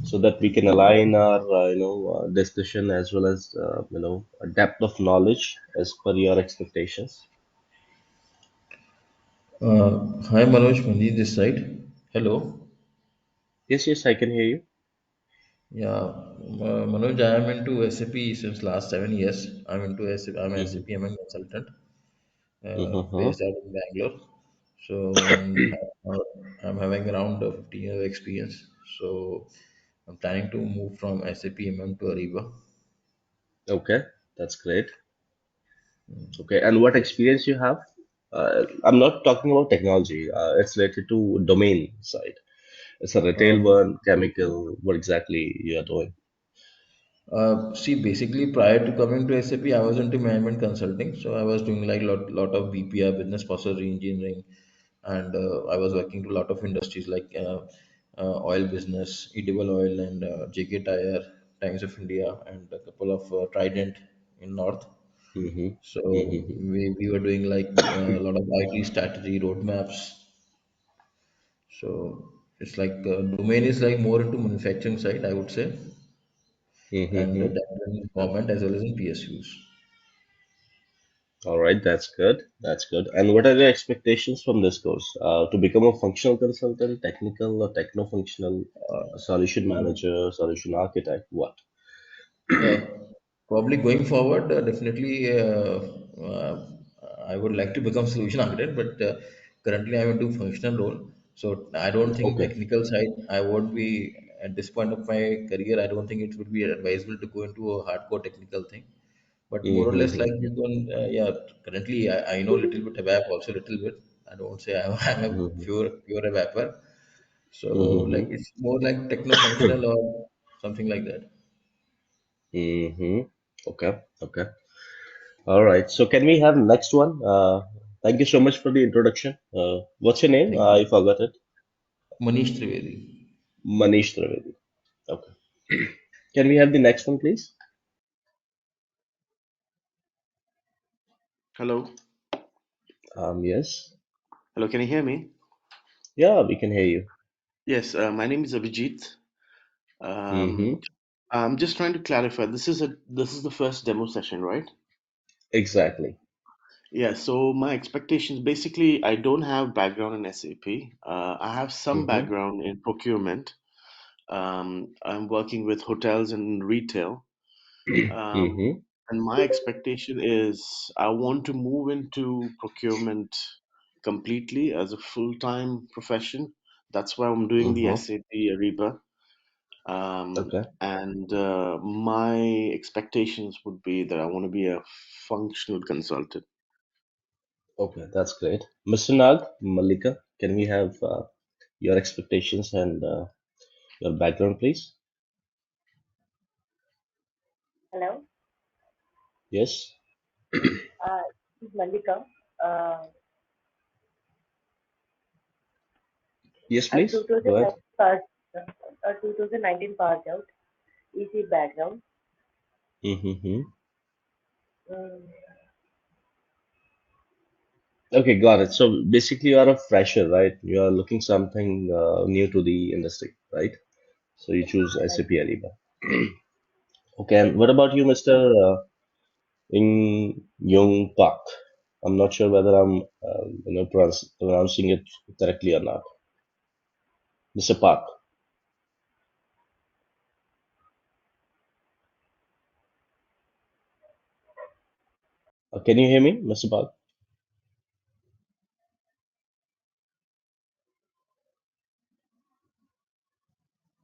so that we can align our discussion as well as a depth of knowledge as per your expectations. Hi Manoj, Mandi this side. Hello. Yes, yes, I can hear you. Yeah, Manoj, I am into SAP since last 7 years. I'm into SAP. I'm a Mm-hmm. SAP MM consultant Mm-hmm. based out in Bangalore. So I'm having around 15 years of experience. So I'm planning to move from SAP MM to Ariba. Okay, that's great. Okay, and what experience you have? I'm not talking about technology. It's related to domain side. It's a retail Um, one, chemical. What exactly you are doing? See, basically, prior to coming to SAP, I was into management consulting. So I was doing like lot of BPR, business process engineering, and I was working to a lot of industries like oil business, edible oil, and JK Tire, Times of India, and a couple of Trident in North. Mm-hmm. So Mm-hmm. we were doing like a lot of IT strategy roadmaps. So it's like domain is like more into manufacturing side, I would say, and Mm-hmm. that in government as well as in PSUs. All right, that's good. That's good. And what are your expectations from this course? To become a functional consultant, technical or techno-functional, a solution manager, solution architect, what? Uh, Probably going forward, definitely, uh, I would like to become solution architect, but currently I'm into functional role. So I don't think Okay. technical side. I won't be at this point of my career. I don't think it would be advisable to go into a hardcore technical thing. But more or less, like Mm-hmm. you can, yeah. Currently, I know little bit about also little bit. I don't say I'm a Mm-hmm. pure evaper. So like Mm-hmm. it's more like techno functional or something like that. Mm-hmm. Okay. Okay. All right. So can we have next one? Thank you so much for the introduction. What's your name? Thank you. I forgot it. Manish Trivedi. Manish Trivedi. Okay. Can we have the next one, please? Hello. Yes. Hello, can you hear me? Yeah, we can hear you. Yes, my name is Abhijit. Um, Mm-hmm. I'm just trying to clarify. This is the first demo session, right? Exactly. Yeah, so my expectations basically I don't have background in SAP. I have some Mm-hmm. background in procurement. I'm working with hotels and retail. Um, Mm-hmm. and my expectation is I want to move into procurement completely as a full-time profession. That's why I'm doing the Mm-hmm. SAP Ariba. Okay. And my expectations would be that I want to be a functional consultant. Okay, that's great. Mr. Nag, Malika, can we have your expectations and your background, please? Hello, Yes. this is Malika. Uh, Yes, I'm please. Go ahead. 2019 passed out, EC background. Mm-hmm. Mm, Okay, got it. So basically, you are a fresher, right? You are looking something new to the industry, right? So you choose right. SAP Ariba. Okay, and what about you, Mr. In Young Park? I'm not sure whether I'm pronouncing it correctly or not. Mr. Park, can you hear me, Mr. Park?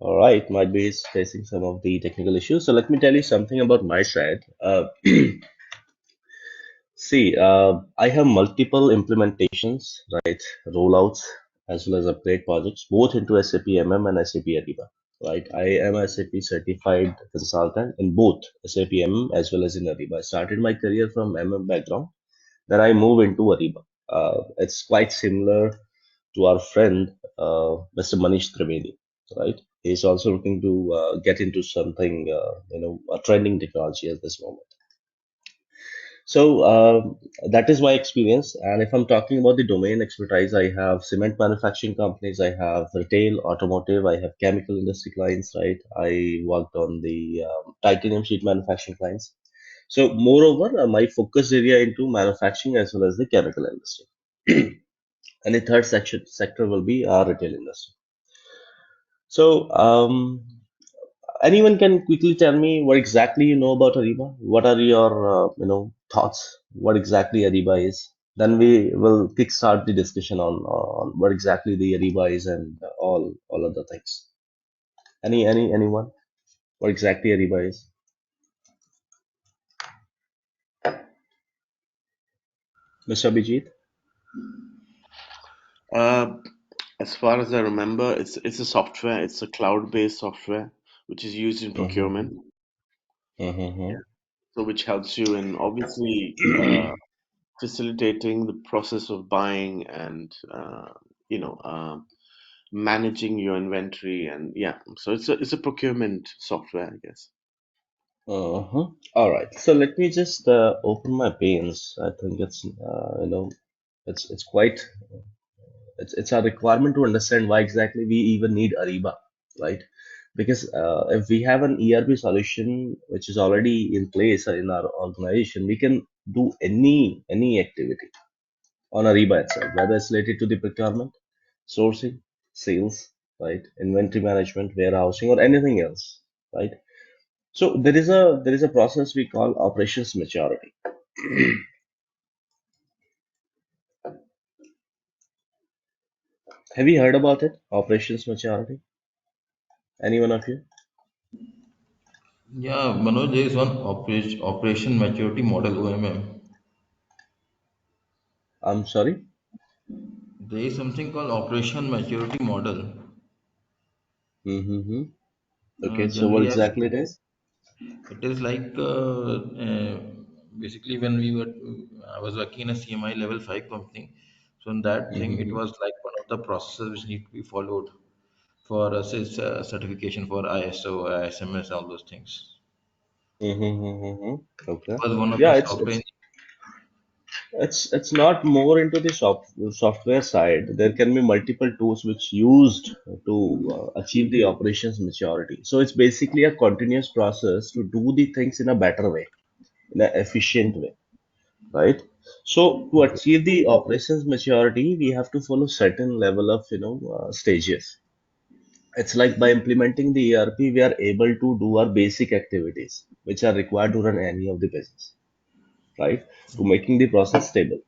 All right, might be he's facing some of the technical issues. So let me tell you something about my side. See, I have multiple implementations, right, rollouts, as well as upgrade projects, both into SAP MM and SAP Ariba, right? I am a SAP certified consultant in both SAP MM as well as in Ariba. I started my career from MM background, then I move into Ariba. It's quite similar to our friend, Mr. Manish Trivedi, right? He's also looking to get into something, a trending technology at this moment. So that is my experience. And if I'm talking about the domain expertise, I have cement manufacturing companies, I have retail, automotive, I have chemical industry clients, right? I worked on the titanium sheet manufacturing clients. So moreover, my focus area into manufacturing as well as the chemical industry. And the third section sector will be our retail industry. So anyone can quickly tell me what exactly you know about Ariba? What are your thoughts? What exactly Ariba is? Then we will kickstart the discussion on what exactly the Ariba is and all other things. Anyone? What exactly Ariba is? Mr. Abhijit? Uh, as far as I remember, it's a software. It's a cloud-based software which is used in Mm-hmm. procurement. Mm-hmm. Yeah. So which helps you in obviously facilitating the process of buying and managing your inventory, and yeah, so it's a procurement software, I guess. Uh-huh. All right. So let me just open my panes. I think it's it's quite it's a requirement to understand why exactly we even need Ariba, right? Because if we have an ERP solution which is already in place in our organization, we can do any activity on Ariba itself, whether it's related to the procurement, sourcing, sales, right, inventory management, warehousing, or anything else, right? So there is a process we call operations maturity. Have you heard about it? Operations maturity? Any one of you? Yeah, Manoj, there is one operation maturity model (OMM). I'm sorry. There is something called operation maturity model. Mm-hmm. Okay, so what Generally, exactly it is? it is like basically when I was working in a CMI level 5 company. So in that thing, it Mm-hmm. was like one of the processes which need to be followed for certification for ISO, ISMS, all those things. Mm-hmm. It Okay. was one of the Yeah, software. it's not more into the software side. There can be multiple tools which used to achieve the operations maturity. So it's basically a continuous process to do the things in a better way, in an efficient way, right? So to Okay. achieve the operations maturity, we have to follow certain level of stages. It's like by implementing the ERP, we are able to do our basic activities which are required to run any of the business, right? To making the process stable,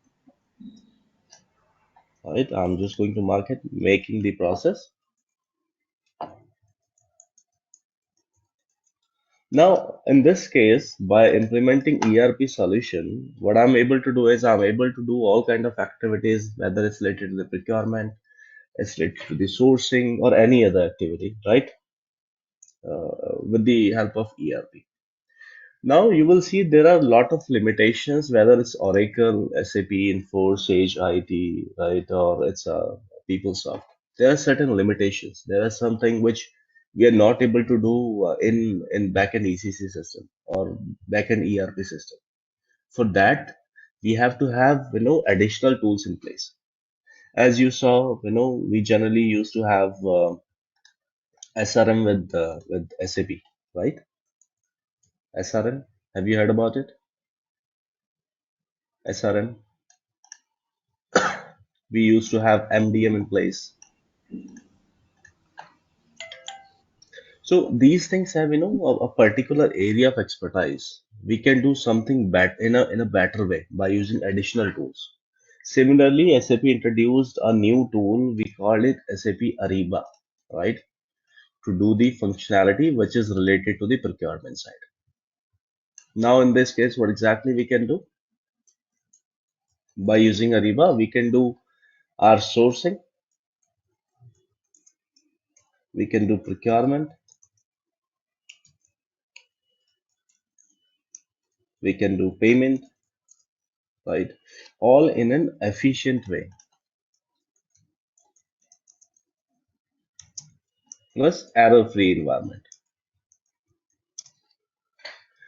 right? I'm just going to mark it, making the process. Now, in this case, by implementing ERP solution, what I'm able to do is I'm able to do all kind of activities, whether it's related to the procurement, it's related to the sourcing or any other activity, right? With the help of ERP. Now you will see there are a lot of limitations, whether it's Oracle, SAP, Info, Sage IT, right, or it's PeopleSoft. There are certain limitations. There are something which we are not able to do in backend ECC system or backend ERP system. For that, we have to have additional tools in place. As you saw, we generally used to have SRM with SAP, right? SRM. Have you heard about it? SRM. We used to have MDM in place. So these things have a particular area of expertise. We can do something in a better way by using additional tools. Similarly, SAP introduced a new tool. We call it SAP Ariba, right? To do the functionality which is related to the procurement side. Now, in this case, what exactly we can do by using Ariba? We can do our sourcing, we can do procurement, we can do payment, right? All in an efficient way, plus error-free environment.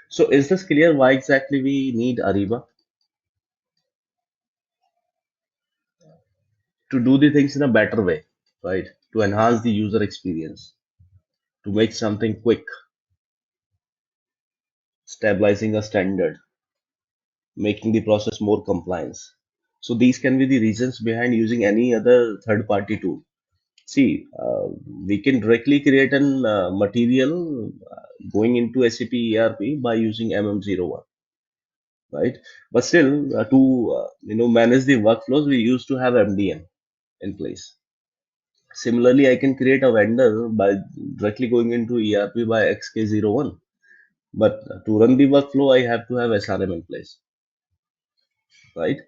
So is this clear why exactly we need Ariba? to do the things in a better way, right? To enhance the user experience, to make something quick, stabilizing a standard, making the process more compliance. So these can be the reasons behind using any other third-party tool. See, we can directly create an material going into SAP ERP by using MM01, right? But still, to manage the workflows, we used to have MDM in place. Similarly, I can create a vendor by directly going into ERP by XK01. But to run the workflow, I have to have SRM in place, right?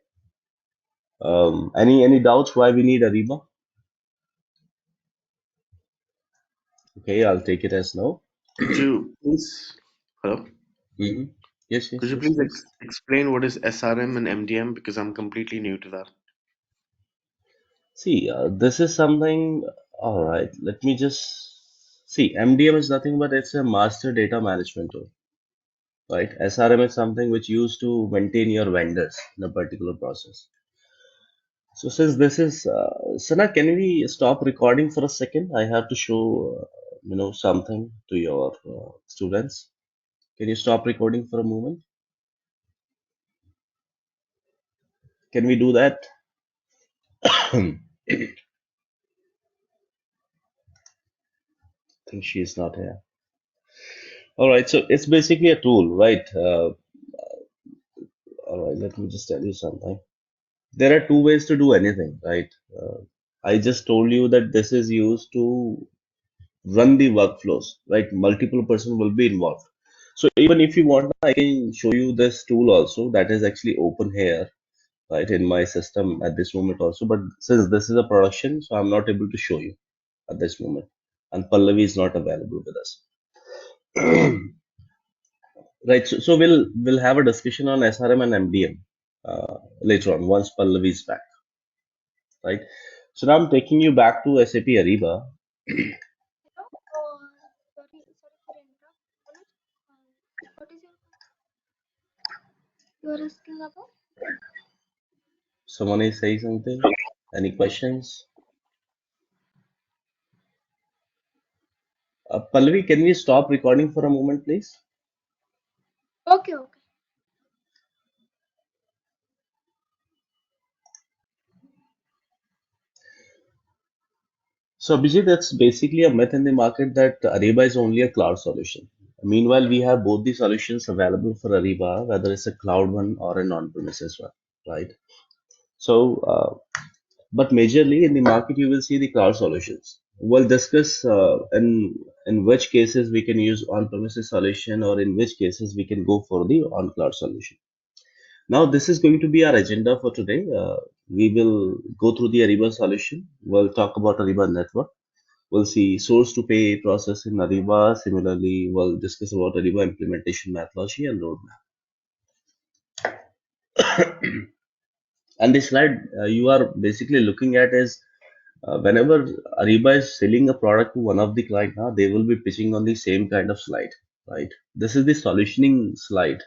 Any doubts why we need Ariba? Okay, I'll take it as no. Could you please, hello? Hmm. Yes, Could yes, you yes, please please. explain what is SRM and MDM because I'm completely new to that. See, this is something. All right, let me just see. MDM is nothing but it's a master data management tool, right? SRM is something which used to maintain your vendors in a particular process. So since this is Sana, can we stop recording for a second? I have to show something to your students. Can you stop recording for a moment? Can we do that? I think she is not here. All right, so it's basically a tool, right? All right, let me just tell you something. There are two ways to do anything, right? I just told you that this is used to run the workflows, right? Multiple person will be involved. So even if you want, I can show you this tool also that is actually open here, right, in my system at this moment also. But since this is a production, so I'm not able to show you at this moment. And Pallavi is not available with us. Right. So we'll have a discussion on SRM and MDM later on once Pallavi is back. Right. So now I'm taking you back to SAP Ariba. Hello. Sorry for interrupt. Manoj, what is you are asking about? Someone is saying something. Any questions? Pallavi, can we stop recording for a moment, please? Okay, okay. So, Abhijit, that's basically a myth in the market that Ariba is only a cloud solution. Meanwhile, we have both the solutions available for Ariba, whether it's a cloud one or an on-premises one, right? So, but majorly in the market, you will see the cloud solutions. We'll discuss in which cases we can use on-premises solution or in which cases we can go for the on-cloud solution. Now, this is going to be our agenda for today. We will go through the Ariba solution. We'll talk about Ariba network. We'll see source to pay process in Ariba. Similarly, we'll discuss about Ariba implementation methodology and roadmap. And this slide you are basically looking at is whenever Ariba is selling a product to one of the client, now they will be pitching on the same kind of slide, right? This is the solutioning slide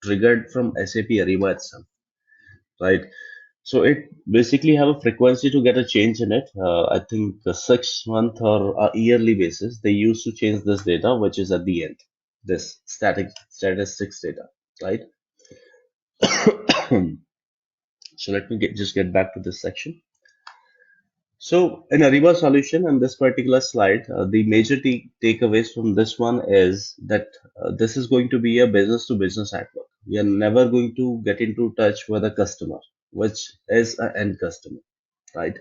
triggered from SAP Ariba itself, right? So it basically have a frequency to get a change in it. I think a 6 month or a yearly basis, they used to change this data, which is at the end, this statistics data, right? So let me just get back to this section. So in Ariba solution in this particular slide, the major takeaways from this one is that this is going to be a business to business network. We are never going to get into touch with a customer, which is an end customer, right?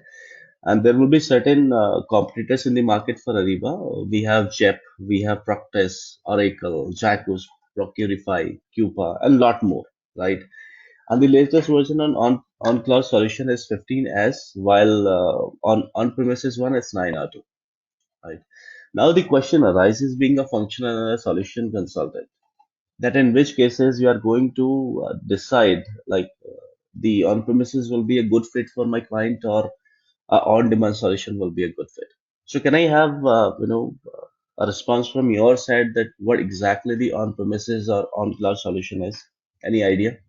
And there will be certain competitors in the market for Ariba. We have JEP, we have Proctis, Oracle, Jacuz, Procurify, Coupa, and lot more, right? And the latest version on cloud solution is 15S, while on premises one is 9R2, right? Now the question arises, being a functional and a solution consultant, that in which cases you are going to decide like the on premises will be a good fit for my client or on-demand solution will be a good fit. So can I have a response from your side that what exactly the on-premises or on-cloud solution is? Any idea?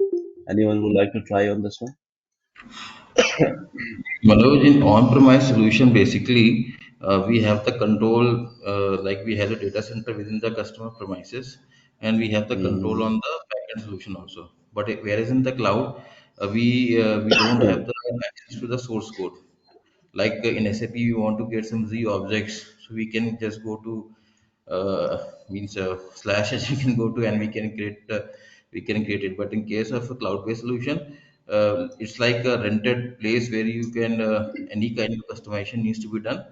Anyone would like to try on this one? Manoj, in on-premise solution, basically, we have the control, like we have a data center within the customer premises, and we have the control Hmm. on the backend solution also. But whereas in the cloud, we don't have the access to the source code. Like in SAP, we want to get some Z objects, so we can just go to means slash as we can go to, and we can create it. But in case of a cloud-based solution, it's like a rented place where you can any kind of customization needs to be done.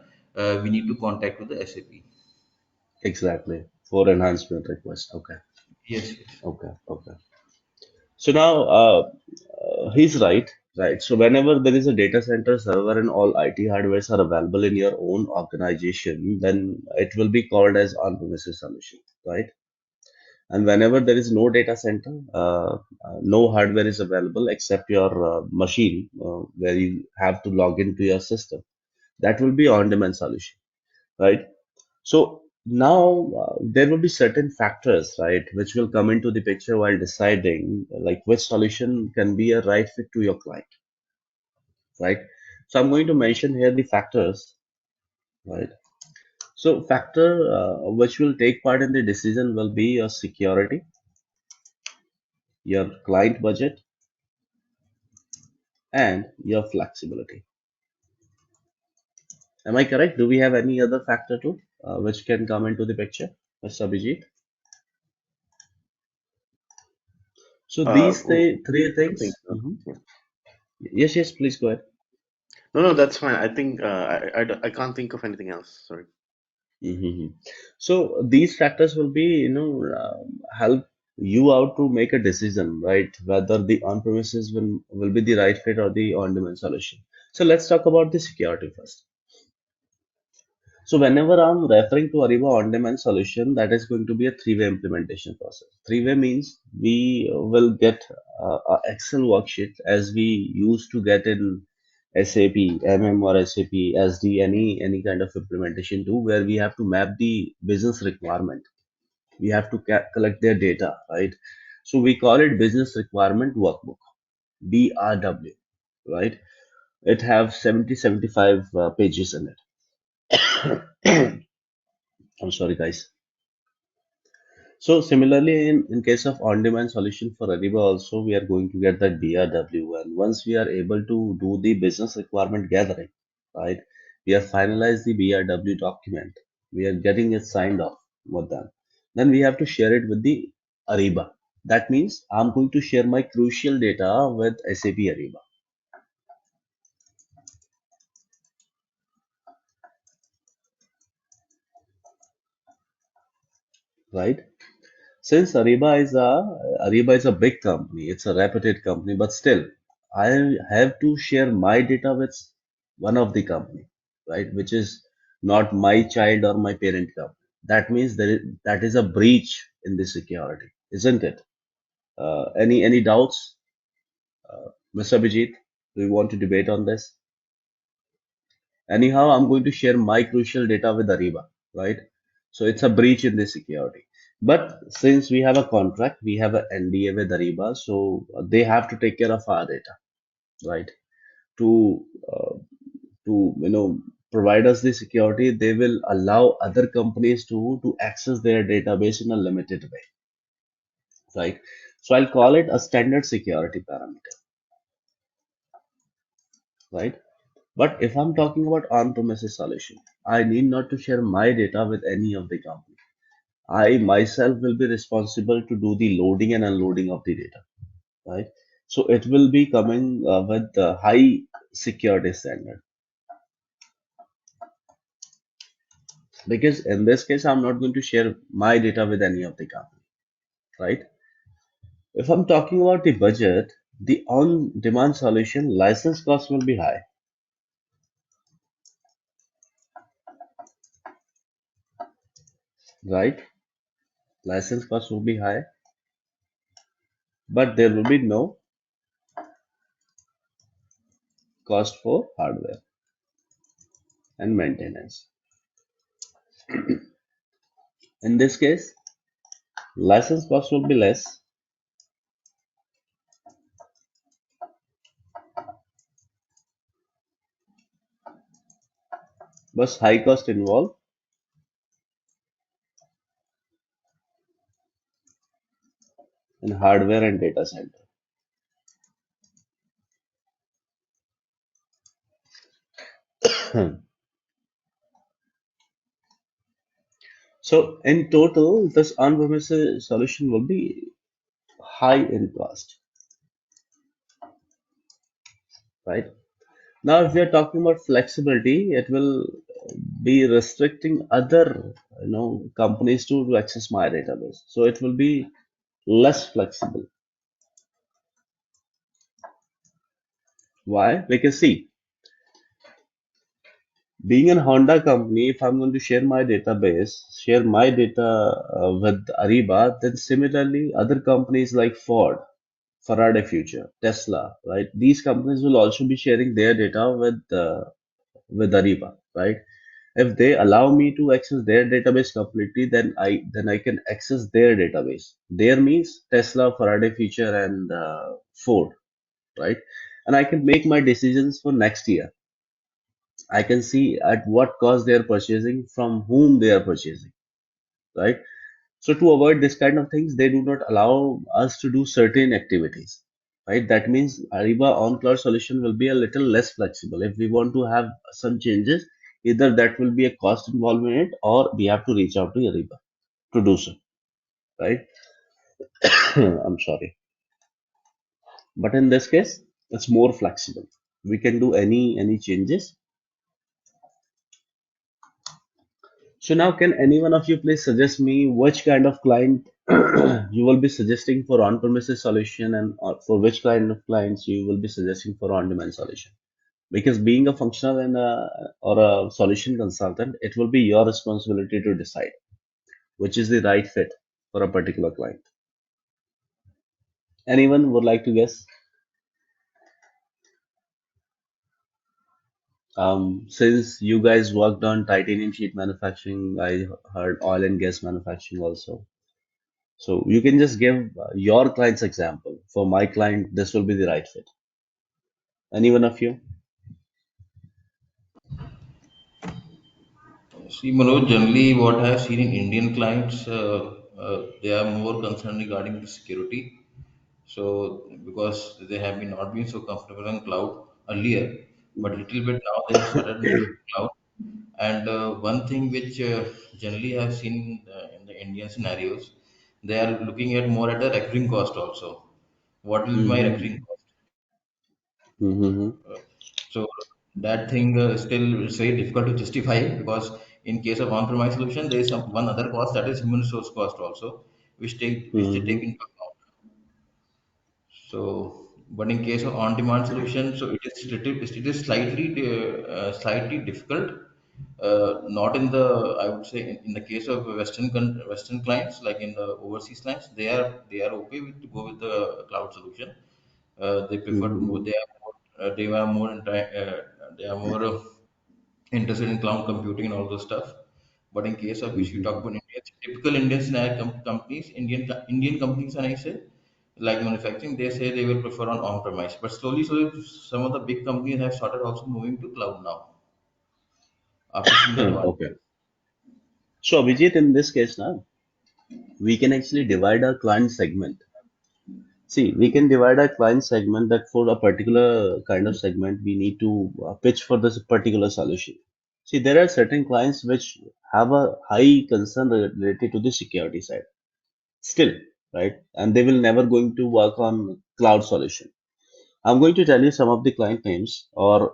We need to contact with the SAP. Exactly. For enhancement request. Okay. Yes, yes. Okay. Okay. So now he's right. Right. So whenever there is a data center server and all IT hardwares are available in your own organization, then it will be called as on-premises solution. Right. And whenever there is no data center, no hardware is available except your machine where you have to log into your system. That will be on-demand solution, right? So now there will be certain factors, right, which will come into the picture while deciding like which solution can be a right fit to your client, right? So I'm going to mention here the factors, right? So factor which will take part in the decision will be your security, your client budget, and your flexibility. Am I correct? Do we have any other factor too, which can come into the picture, Mr. Abhijit? So these three I think things. so. Yeah. Yes, yes, please go ahead. No, no, that's fine. I think I can't think of anything else. Sorry. Mhm. So these factors will be, help you out to make a decision, right? Whether the on-premises will be the right fit or the on-demand solution. So let's talk about the security first. So whenever I'm referring to Ariba on-demand solution, that is going to be a three-way implementation process. Three-way means we will get a Excel worksheet as we used to get in SAP MM or SAP SD, any kind of implementation tool where we have to map the business requirement. We have to collect their data, right? So we call it business requirement workbook, BRW, right? It have 75 pages in it. I'm sorry, guys. So similarly, in case of on-demand solution for Ariba also, we are going to get that BRW. And once we are able to do the business requirement gathering, right, we have finalized the BRW document. We are getting it signed off with them. Then we have to share it with the Ariba. That means I'm going to share my crucial data with SAP Ariba, right? Since Ariba is a big company, it's a reputed company, but still, I have to share my data with one of the company, right? Which is not my child or my parent company. That means that is a breach in the security, isn't it? Any doubts, Mr. Abhijit? Do you want to debate on this? Anyhow, I'm going to share my crucial data with Ariba, right? So it's a breach in the security. But since we have a contract, we have an NDA with Ariba, so they have to take care of our data, right? To uh, to provide us the security, they will allow other companies to access their database in a limited way, right? So I'll call it a standard security parameter, right? But if I'm talking about on-premises solution, I need not to share my data with any of the company. I myself will be responsible to do the loading and unloading of the data, right? So it will be coming with the high security standard because in this case, I'm not going to share my data with any of the company, right? If I'm talking about the budget, the on-demand solution license cost will be high, right? License cost will be high, but there will be no cost for hardware and maintenance. In this case, license cost will be less, बस high cost involved in hardware and data center. So in total, this on-premises solution will be high in cost, right? Now, if we are talking about flexibility, it will be restricting other, companies to access my database. So it will be less flexible. Why? Because see, being a Honda company, if I'm going to share my database, share my data with Ariba, then similarly, other companies like Ford, Faraday Future, Tesla, right? These companies will also be sharing their data with Ariba, right? If they allow me to access their database completely, then I can access their database. Their means Tesla, Faraday Future, and Ford, right? And I can make my decisions for next year. I can see at what cost they are purchasing, from whom they are purchasing, right? So to avoid this kind of things, they do not allow us to do certain activities, right? That means Ariba on cloud solution will be a little less flexible. If we want to have some changes, either that will be a cost involved in it, or we have to reach out to Ariba to do so, right? I'm sorry, but in this case, it's more flexible. We can do any changes. So now, can any one of you please suggest me which kind of client you will be suggesting for on-premises solution, and for which kind of clients you will be suggesting for on-demand solution? Because being a functional and or a solution consultant, it will be your responsibility to decide which is the right fit for a particular client. Anyone would like to guess? Since you guys worked on titanium sheet manufacturing, I heard oil and gas manufacturing also. So you can just give your client's example. For my client, this will be the right fit. Any one of you? See, Manoj, generally what I have seen in Indian clients, they are more concerned regarding the security. So because they have been not been so comfortable on cloud earlier, but little bit now they have started moving to cloud. And one thing which generally I've seen in the Indian scenarios, they are looking at more at the recurring cost also. What will be my Mm-hmm. recurring cost? Mm-hmm. So that thing still is very difficult to justify, because in case of on-premise solution, there is some one other cost, that is human resource cost also, which they take Mm-hmm. into account. So, but in case of on-demand solution, so it is slightly difficult. Not in the, I would say, in the case of Western clients, like in the overseas clients, they are okay with to go with the cloud solution. They prefer to move. Mm-hmm. They are more interested in cloud computing and all those stuff. But in case of, if you talk Mm-hmm. about India, typical Indian scenario companies, Indian companies, and I say, like manufacturing, they say they will prefer on on-premise. But slowly, some of the big companies have started also moving to cloud now after seeing the Okay. advantages. So Abhijit, in this case now, we can actually divide our client segment. See, we can divide our client segment that for a particular kind of segment, we need to pitch for this particular solution. See, there are certain clients which have a high concern related to the security side still, right? And they will never going to work on cloud solution. I'm going to tell you some of the client names, or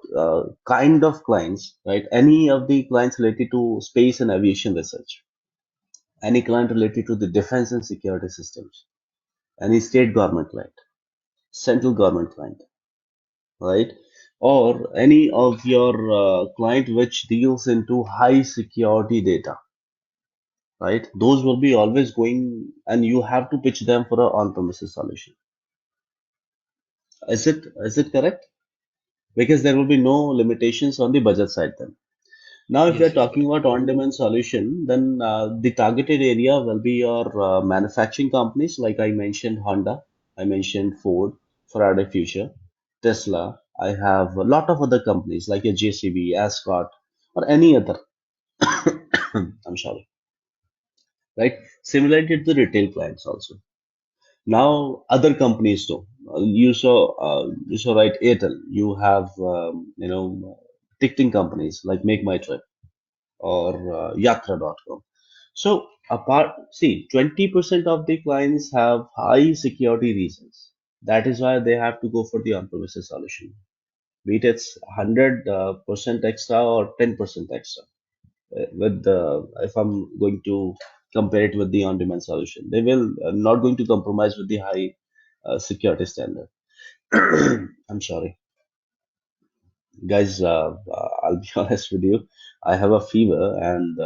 kind of clients, right? Any of the clients related to space and aviation research, any client related to the defense and security systems, any state government client, central government client, right? Or any of your client which deals into high security data, right? Those will be always going, and you have to pitch them for a on-premises solution. Is it correct? Because there will be no limitations on the budget side then. Now, if we are Yes, yes, talking correct. about on-demand solution, then the targeted area will be your manufacturing companies, like I mentioned Honda, I mentioned Ford, Faraday Future, Tesla. I have a lot of other companies like a JCB, Ascot. or any other. I'm sorry, right? Similarly to the retail clients also. Now other companies too. You saw right Airtel. You have ticketing companies like Make My Trip or Yatra.com. So see, 20% of the clients have high security reasons. That is why they have to go for the on-premises solution. Be it it's 100% extra or 10% extra. With the if I'm going to compare it with the on-demand solution, they will not going to compromise with the high security standard. I'm sorry, guys. I'll be honest with you. I have a fever, and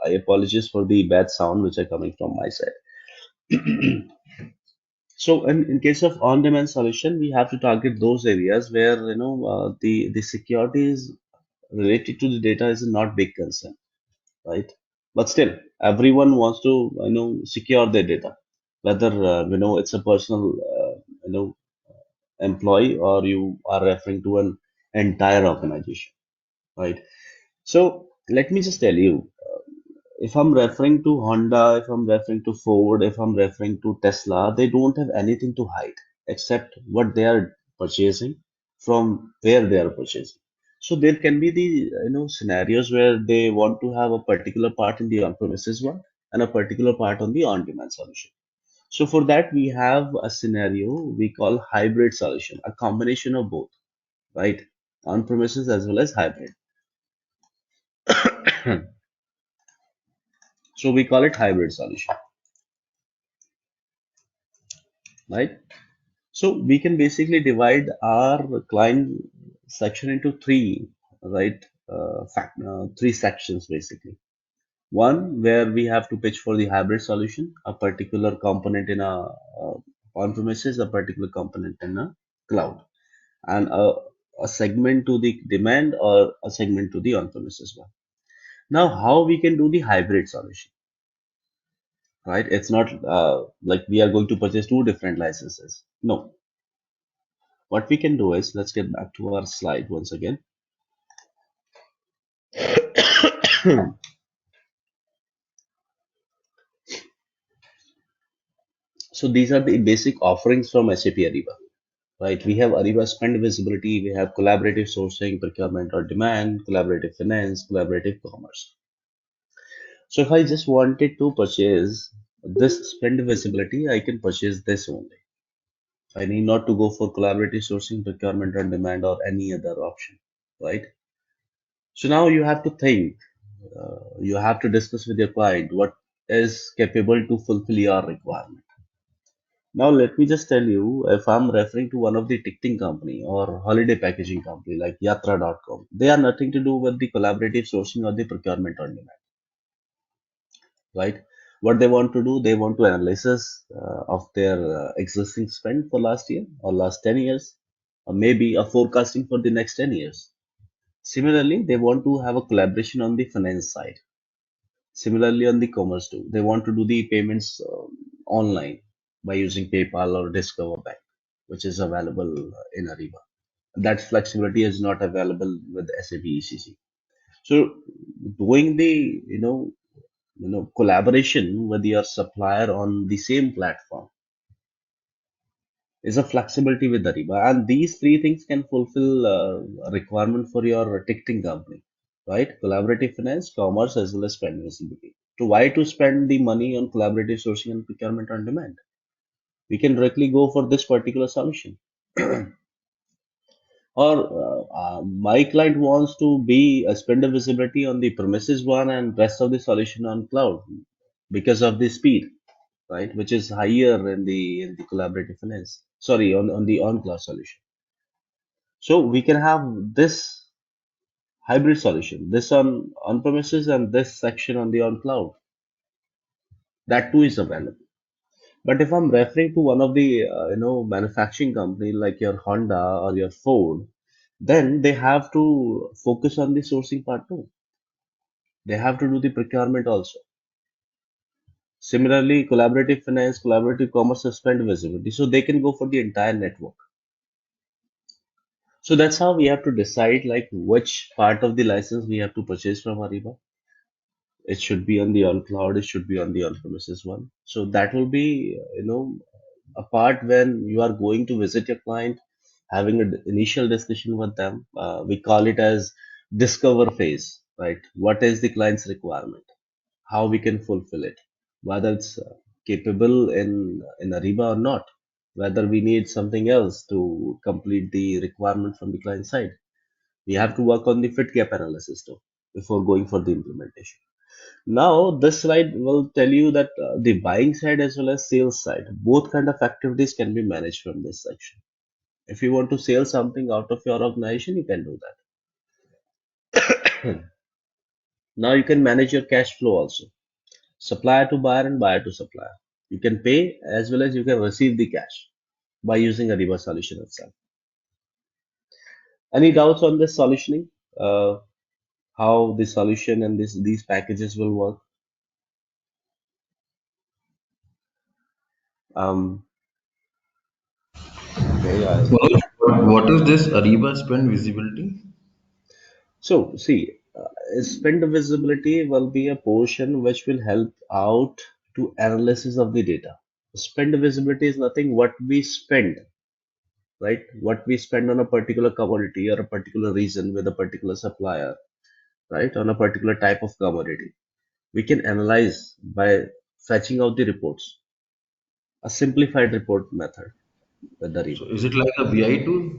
I apologize for the bad sound which are coming from my side. So, in case of on-demand solution, we have to target those areas where the security is related to the data is not big concern, right? But still, everyone wants to secure their data, whether it's a personal employee or you are referring to an entire organization, right? So let me just tell you, if I'm referring to Honda, if I'm referring to Ford, if I'm referring to Tesla, they don't have anything to hide except what they are purchasing from where they are purchasing. So there can be the scenarios where they want to have a particular part in the on-premises one and a particular part on the on-demand solution. So for that we have a scenario we call hybrid solution, a combination of both, right? On-premises as well as hybrid. So we call it hybrid solution, right? So we can basically divide our client section into three, right? Three sections basically. One where we have to pitch for the hybrid solution, a particular component in a on-premises, a particular component in a cloud, and a segment to the demand or a segment to the on-premises one. Now, how we can do the hybrid solution, right? It's not like we are going to purchase two different licenses. No, what we can do is, let's get back to our slide once again. So these are the basic offerings from SAP Ariba, right? We have Ariba Spend Visibility, we have collaborative sourcing, procurement or demand, collaborative finance, collaborative commerce. So if I just wanted to purchase this spend visibility, I can purchase this only. I need not to go for collaborative sourcing, procurement on demand, or any other option, right? So now you have to think, you have to discuss with your client what is capable to fulfill your requirement. Now let me just tell you, if I'm referring to one of the ticketing company or holiday packaging company like Yatra.com, they are nothing to do with the collaborative sourcing or the procurement on demand, right? What they want to do, they want to analysis of their existing spend for last year or last 10 years, or maybe a forecasting for the next 10 years. Similarly, they want to have a collaboration on the finance side. Similarly, on the commerce too, they want to do the payments online by using PayPal or Discover Bank, which is available in Ariba. That flexibility is not available with SAP ECC. So, doing the collaboration with your supplier on the same platform is a flexibility with Ariba, and these three things can fulfill a requirement for your ticketing company, right? Collaborative finance, commerce, as well as spend visibility. So why to spend the money on collaborative sourcing and procurement on demand? We can directly go for this particular solution. Or my client wants to be a spender visibility on the premises one and rest of the solution on cloud because of the speed, right? Which is higher in the collaborative finance. Sorry, on the on cloud solution. So we can have this hybrid solution, this on premises and this section on the on cloud. That too is available. But if I'm referring to one of the manufacturing company like your Honda or your Ford, then they have to focus on the sourcing part too. They have to do the procurement also. Similarly, collaborative finance, collaborative commerce, spend visibility. So they can go for the entire network. So that's how we have to decide like which part of the license we have to purchase from Ariba. It should be on the on cloud, it should be on the on premises one. So that will be, a part when you are going to visit your client, having an initial discussion with them. We call it as discover phase, right? What is the client's requirement? How we can fulfill it? Whether it's capable in Ariba or not? Whether we need something else to complete the requirement from the client side? We have to work on the fit gap analysis too before going for the implementation. Now, this slide will tell you that the buying side as well as sales side, both kind of activities can be managed from this section. If you want to sell something out of your organization, you can do that. Now you can manage your cash flow also. Supplier to buyer and buyer to supplier. You can pay as well as you can receive the cash by using Ariba solution itself. Any doubts on this solutioning? How the solution and these packages will work? Um, okay, Manoj, what is this Ariba spend visibility? so see, spend visibility will be a portion which will help out to analysis of the data. Spend visibility is nothing what we spend, right? What we spend on a particular commodity or a particular region with a particular supplier, right? On a particular type of commodity. We can analyze by fetching out the reports, a simplified report method with the So Ariba. is it like a BI tool?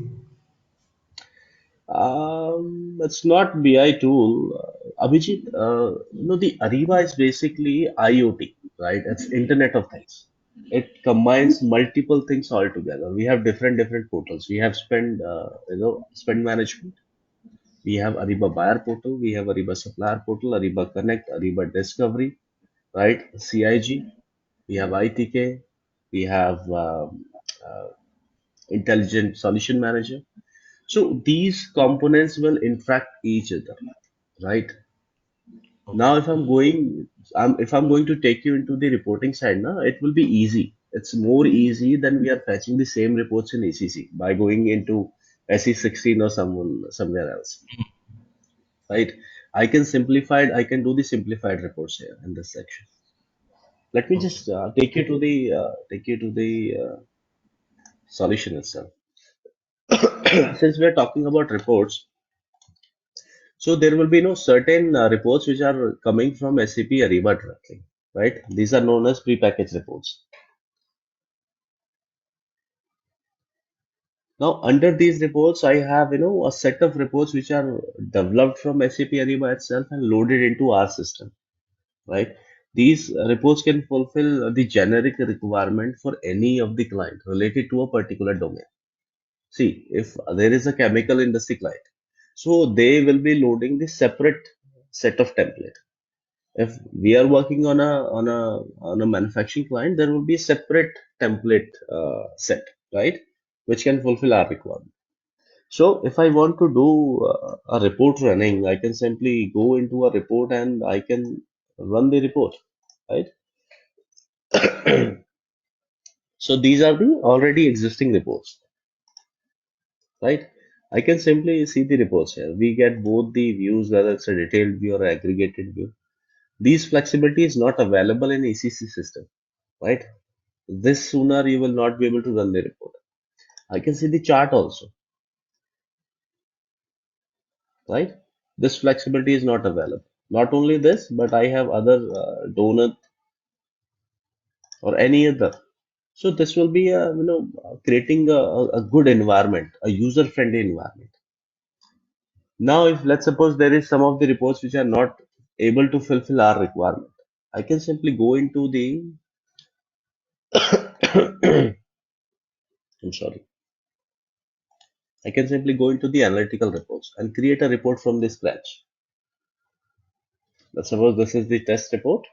It's not BI tool. Abhijit, the Ariba is basically IoT, right? It's Internet of Things. It combines multiple things all together. We have different portals. We have spend management. We have Ariba buyer portal. We have Ariba supplier portal, Ariba Connect, Ariba Discovery, right? CIG. We have ITK. We have Intelligent Solution Manager. So these components will interact each other, right? Now, Okay. if I'm going to take you into the reporting side, now it will be easy. It's more easy than we are fetching the same reports in ACC by going into SE16 or somewhere else, right? I can do the simplified reports here in this section. Let me Okay. just take you to the solution itself. Since we are talking about reports, so there will be no certain reports which are coming from SAP Ariba directly, right? These are known as prepackaged reports. Now, under these reports, I have a set of reports which are developed from SAP Ariba itself and loaded into our system, right? These reports can fulfill the generic requirement for any of the client related to a particular domain. See, if there is a chemical industry client, so they will be loading the separate set of template. If we are working on a manufacturing client, there will be a separate template set, right, which can fulfill our requirement. So if I want to do a report running, I can simply go into a report and I can run the report, right? So these are the already existing reports, right? I can simply see the reports here. We get both the views, whether it's a detailed view or aggregated view. These flexibility is not available in ECC system, right? This sooner you will not be able to run the report. I can see the chart also, right? This flexibility is not available. Not only this, but I have other donut or any other. So this will be creating a good environment, a user-friendly environment. Now, if let's suppose there is some of the reports which are not able to fulfill our requirement, I can simply go into the I'm sorry. I can simply go into the analytical reports and create a report from the scratch. Let's suppose this is the test report.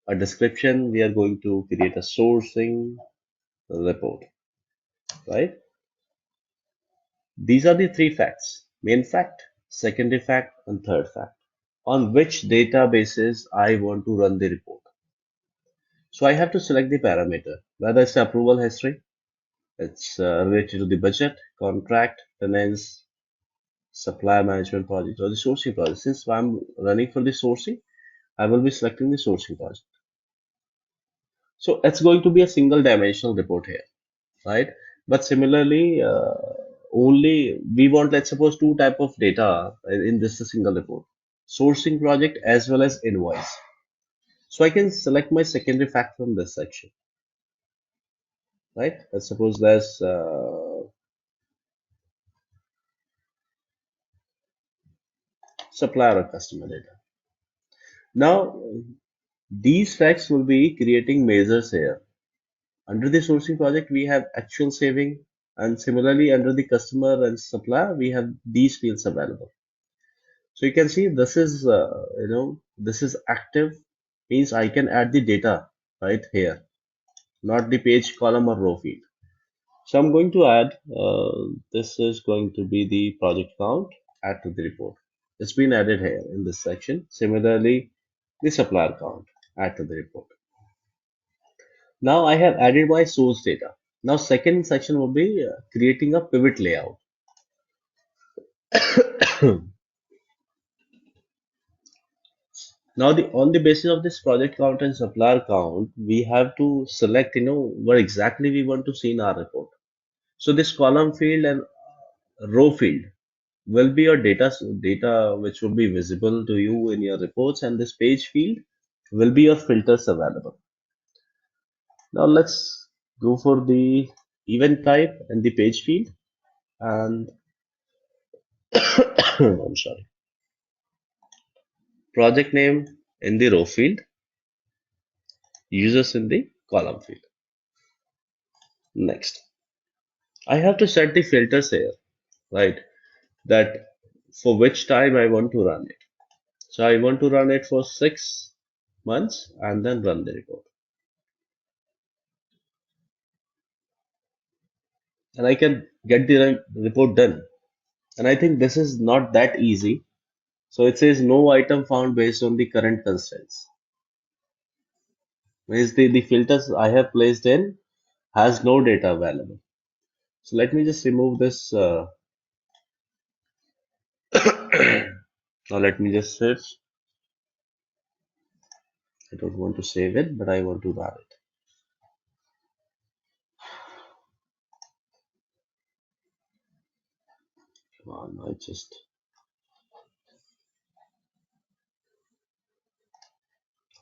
A description, we are going to create a sourcing report, right? These are the three facts: main fact, secondary fact, and third fact. On which databases I want to run the report. So I have to select the parameter, whether it's approval history, It's related to the budget, contract, finance, supply management project, or the sourcing project. Since I'm running for the sourcing, I will be selecting the sourcing project. So it's going to be a single dimensional report here, right? But similarly, only we want, let's suppose, two type of data in this single report: sourcing project as well as invoice. So I can select my secondary fact from this section, right? Let's suppose there's supplier or customer data. Now, these facts will be creating measures here. Under the sourcing project, we have actual saving, and similarly under the customer and supplier, we have these fields available. So you can see this is, this is active, means I can add the data right here, not the page, column, or row field. So I'm going to add, this is going to be the project count, add to the report. It's been added here in this section. Similarly, the supplier count, add to the report. Now I have added my source data. Now second section will be creating a pivot layout. Now on the basis of this project count and supplier count, we have to select, what exactly we want to see in our report. So this column field and row field will be your data which will be visible to you in your reports, and this page field will be your filters available. Now let's go for the event type and the page field, and I'm sorry, project name in the row field, users in the column field. Next, I have to set the filters here, right? That for which time I want to run it. So I want to run it for 6 months and then run the report. And I can get the report done. And I think this is not that easy. So it says no item found based on the current constraints. Means the filters I have placed in has no data available. So let me just remove this. Now let me just search. I don't want to save it, but I want to run it. Come on,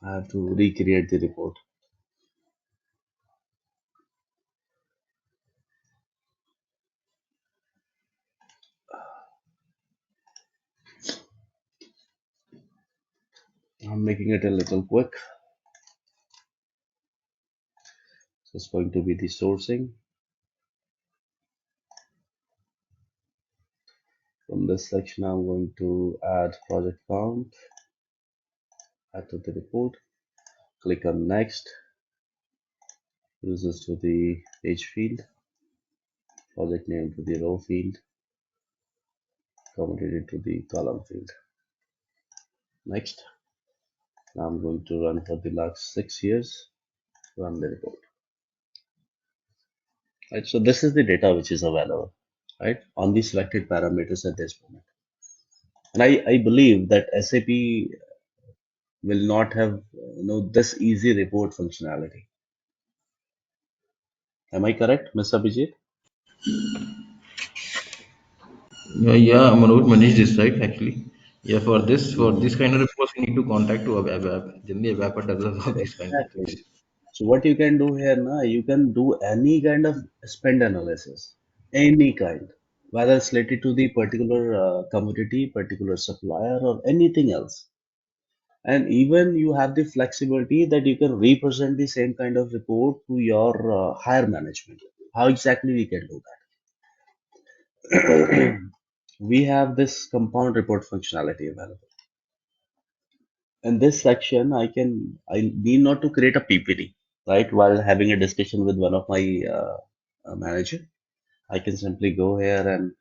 I have to recreate the report. I'm making it a little quick. So it's going to be the sourcing. From this section, I'm going to add project count, add to the report, click on next, users to the page field, project name to the row field, commented it to the column field. Next, now I'm going to run for the last 6 years, run the report. Right, so this is the data which is available, right, on the selected parameters at this moment. And I believe that SAP will not have this easy report functionality. Am I correct, Mr. Abhijit? Yeah, Manoj managed this, right? Actually, yeah. For Mhm. this kind of reports, we need to contact to ABAP. Generally, ABAP does all these kind of Exactly. things. So what you can do here now, you can do any kind of spend analysis, any kind, whether it's related to the particular commodity, particular supplier, or anything else. And even you have the flexibility that you can represent the same kind of report to your higher management. How exactly we can do that? We have this compound report functionality available. In this section, I need not to create a PPT, right? While having a discussion with one of my manager, I can simply go here and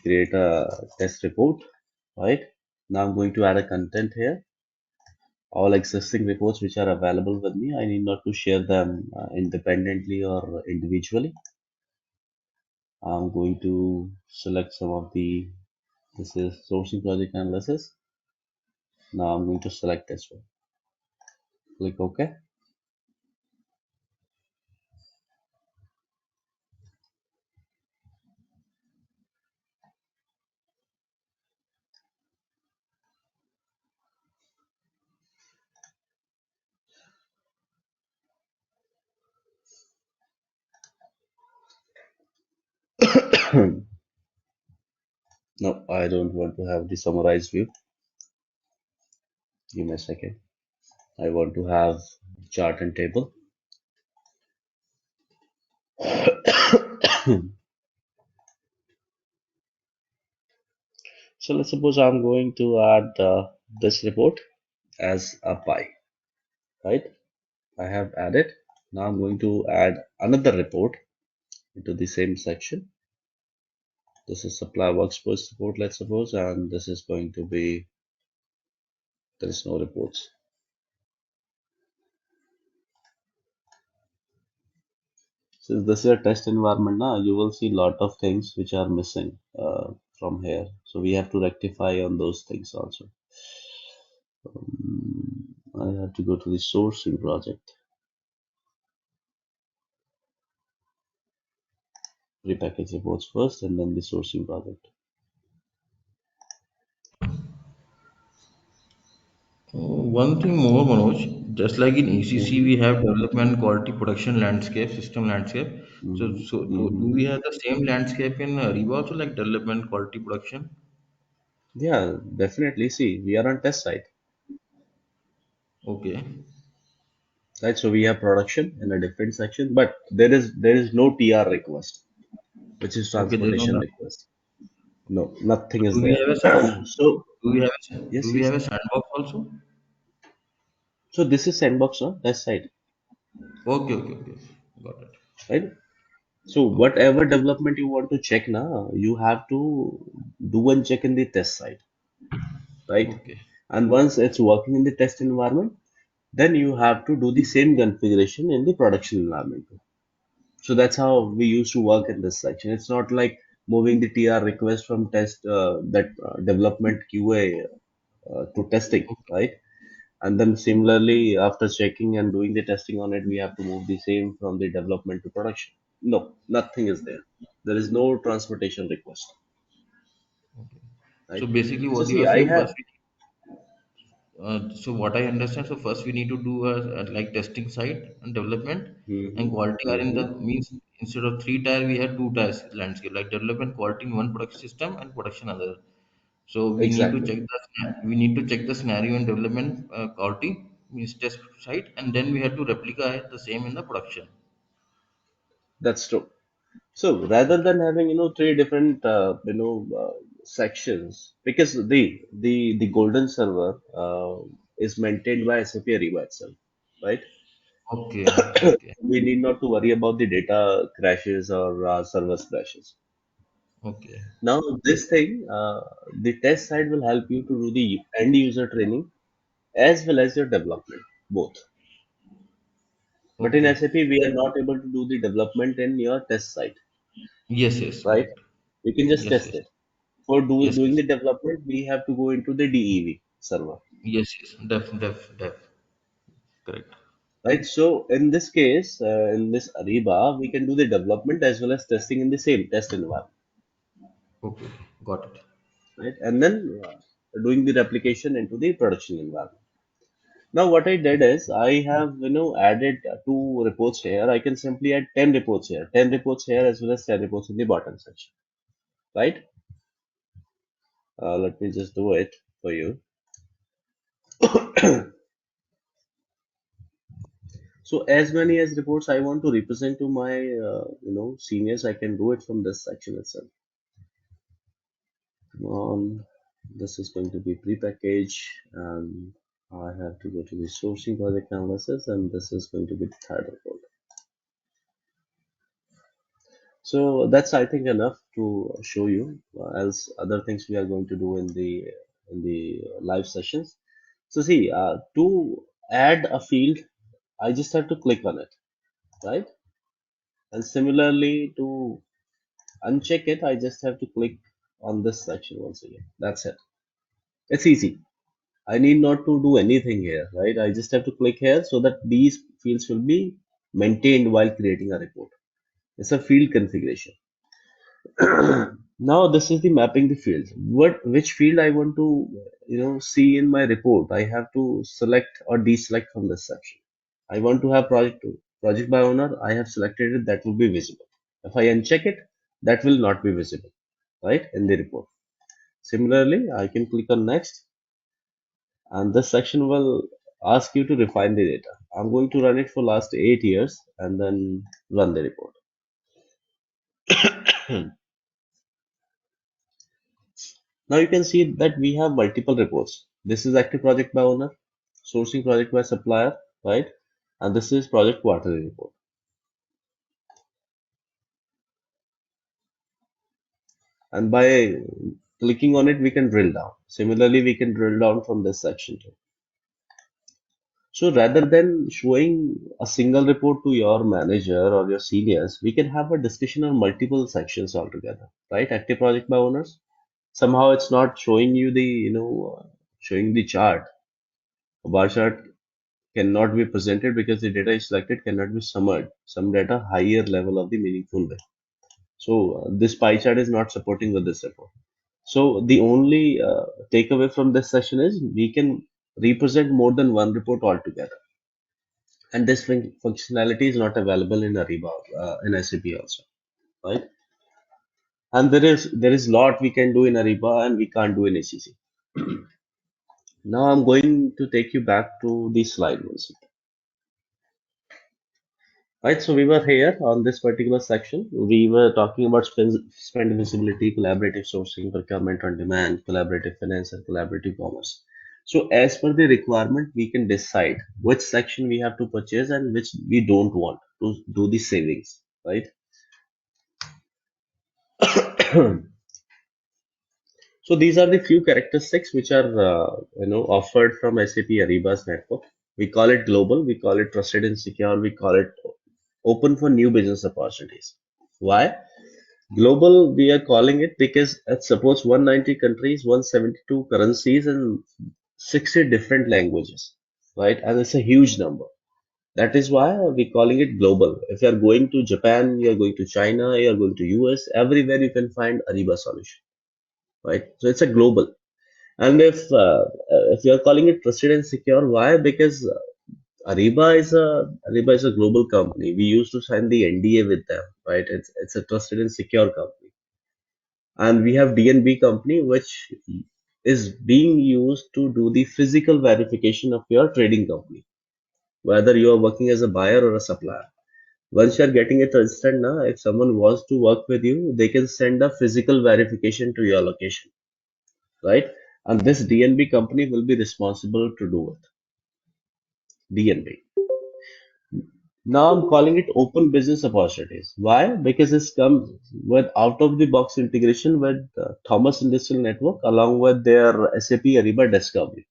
create a test report, right? Now I'm going to add a content here. All existing reports which are available with me, I need not to share them independently or individually. I'm going to select some of the, this is sourcing project analysis. Now I'm going to select this one. Click OK. No, I don't want to have the summarized view. Give me a second. I want to have chart and table. So let's suppose I'm going to add this report as a pie, right? I have added. Now I'm going to add another report into the same section. This is supply workspace report, let's suppose, and this is going to be, there is no reports. Since this is a test environment now, you will see a lot of things which are missing from here. So we have to rectify on those things also. I have to go to the sourcing project, prepackaged reports first, and then the sourcing project. One thing more, Manoj, just like in ECC, Mm-hmm. we have development, quality, production landscape, system landscape. So, Mm-hmm. do Mm-hmm. we have the same landscape in Ariba also, like development, quality, production? Yeah, definitely. See, we are on test site, Okay, right? So we have production in a different section, but there is no TR request, which is okay, there's no. transportation request. No, nothing is Do we there. have a So do we have do yes, we yes. have a sandbox also? So this is sandbox, no? Test site, Okay, okay, okay, got it. right? So Okay, whatever development you want to check now, you have to do and check in the test site, right? okay, And once it's working in the test environment, then you have to do the same configuration in the production environment. So that's how we used to work in this section. It's not like moving the TR request from test that development QA to testing, okay, right? And then similarly, after checking and doing the testing on it, we have to move the same from the development to production. No, nothing is there. There is no transportation request, okay. So right? basically, So what you see, are I saying have. first, so what I understand, so first we need to do like testing side and development and Hmm. quality are in Hmm. the means instead of three tier we have two tiers landscape like development quality in one production system and production other. So Exactly. we need to check the scenario and development quality means test site and then we have to replicate the same in the production. That's true. So rather Okay. than having three different sections, because the golden server is maintained by SAP Ariba itself, right? Okay. Okay. We need not to worry about the data crashes or server crashes. Okay. Now this thing, the test side will help you to do the end user training as well as your development both. But in Okay. SAP, we are not able to do the development in your test site, Yes, yes, right? correct. We can just Yes, test yes. it. For Yes, doing yes. the development, we have to go into the DEV server, Yes, yes. Def. Correct. right? So in this case, in this Ariba, we can do the development as well as testing in the same test environment, Okay. Okay. Got it. right? And then doing the replication into the production environment. Now what I did is I have added two reports here. I can simply add 10 reports here, 10 reports here as well as 10 reports in the bottom section, right? Let me just do it for you. So as many as reports I want to represent to my seniors, I can do it from this section itself. Come on, this is going to be prepackaged, and I have to go to the sourcing project analysis, and this is going to be the third report. So that's I think enough to show you. Else other things we are going to do in the live sessions. So see, to add a field, I just have to click on it, right? And similarly to uncheck it, I just have to click on this section once again. That's it. It's easy. I need not to do anything here, right? I just have to click here so that these fields will be maintained while creating a report. It's a field configuration. Now this is the mapping the fields. Which field I want to see in my report. I have to select or deselect from this section. I want to have project by owner. I have selected it. That will be visible. If I uncheck it, that will not be visible, right, in the report. Similarly, I can click on next, and this section will ask you to refine the data. I'm going to run it for last 8 years and then run the report. Now you can see that we have multiple reports. This is active project by owner, sourcing project by supplier, right? And this is project quarterly report. And by clicking on it, we can drill down. Similarly, we can drill down from this section too. So rather than showing a single report to your manager or your seniors, we can have a discussion on multiple sections altogether, right? Active project by owners. Somehow it's not showing you the, showing the chart. A bar chart cannot be presented because the data is selected cannot be summarized. Some data higher level of the meaningful way. So this pie chart is not supporting with this report. So the only takeaway from this session is we can represent more than one report altogether. And this functionality is not available in Ariba, in SAP also, right? And there is lot we can do in Ariba and we can't do in ACC. Now I'm going to take you back to the slide once. Right, so we were here on this particular section. We were talking about spend visibility, collaborative sourcing, procurement on demand, collaborative finance, and collaborative commerce. So as per the requirement, we can decide which section we have to purchase and which we don't want to do the savings, right? So these are the few characteristics which are offered from SAP Ariba's network. We call it global, we call it trusted and secure, we call it open for new business opportunities. Why? Global, we are calling it because it supports 190 countries, 172 currencies, and 60 different languages, right? And it's a huge number. That is why we're calling it global. If you are going to Japan, you are going to China, you are going to US, everywhere you can find Ariba solution, right? So it's a global. And if you are calling it trusted and secure, why? Because Ariba is a global company. We used to sign the NDA with them, right? It's a trusted and secure company. And we have DNB company, which is being used to do the physical verification of your trading company, whether you are working as a buyer or a supplier. Once you are getting it registered now, if someone wants to work with you, they can send a physical verification to your location, right? And this DNB company will be responsible to do it. DNB. Now I'm calling it open business opportunities. Why? Because this comes with out of the box integration with Thomas Industrial Network along with their SAP Ariba Discovery.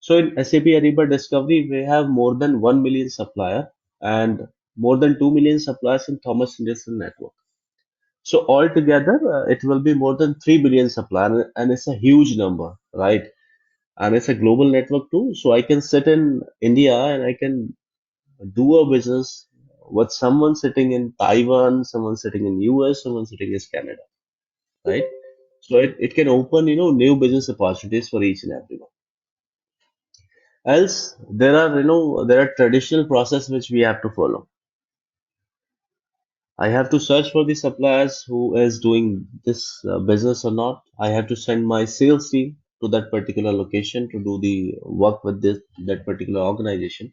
So in SAP Ariba Discovery, we have more than 1 million supplier and more than 2 million suppliers in Thomas Industrial Network. So altogether, it will be more than 3 billion suppliers and it's a huge number, right? And it's a global network too. So I can sit in India and I can do a business with someone sitting in Taiwan, someone sitting in US, someone sitting in Canada, right? So it can open, new business opportunities for each and everyone. Else, there are traditional process which we have to follow. I have to search for the suppliers who is doing this business or not. I have to send my sales team to that particular location to do the work with that particular organization.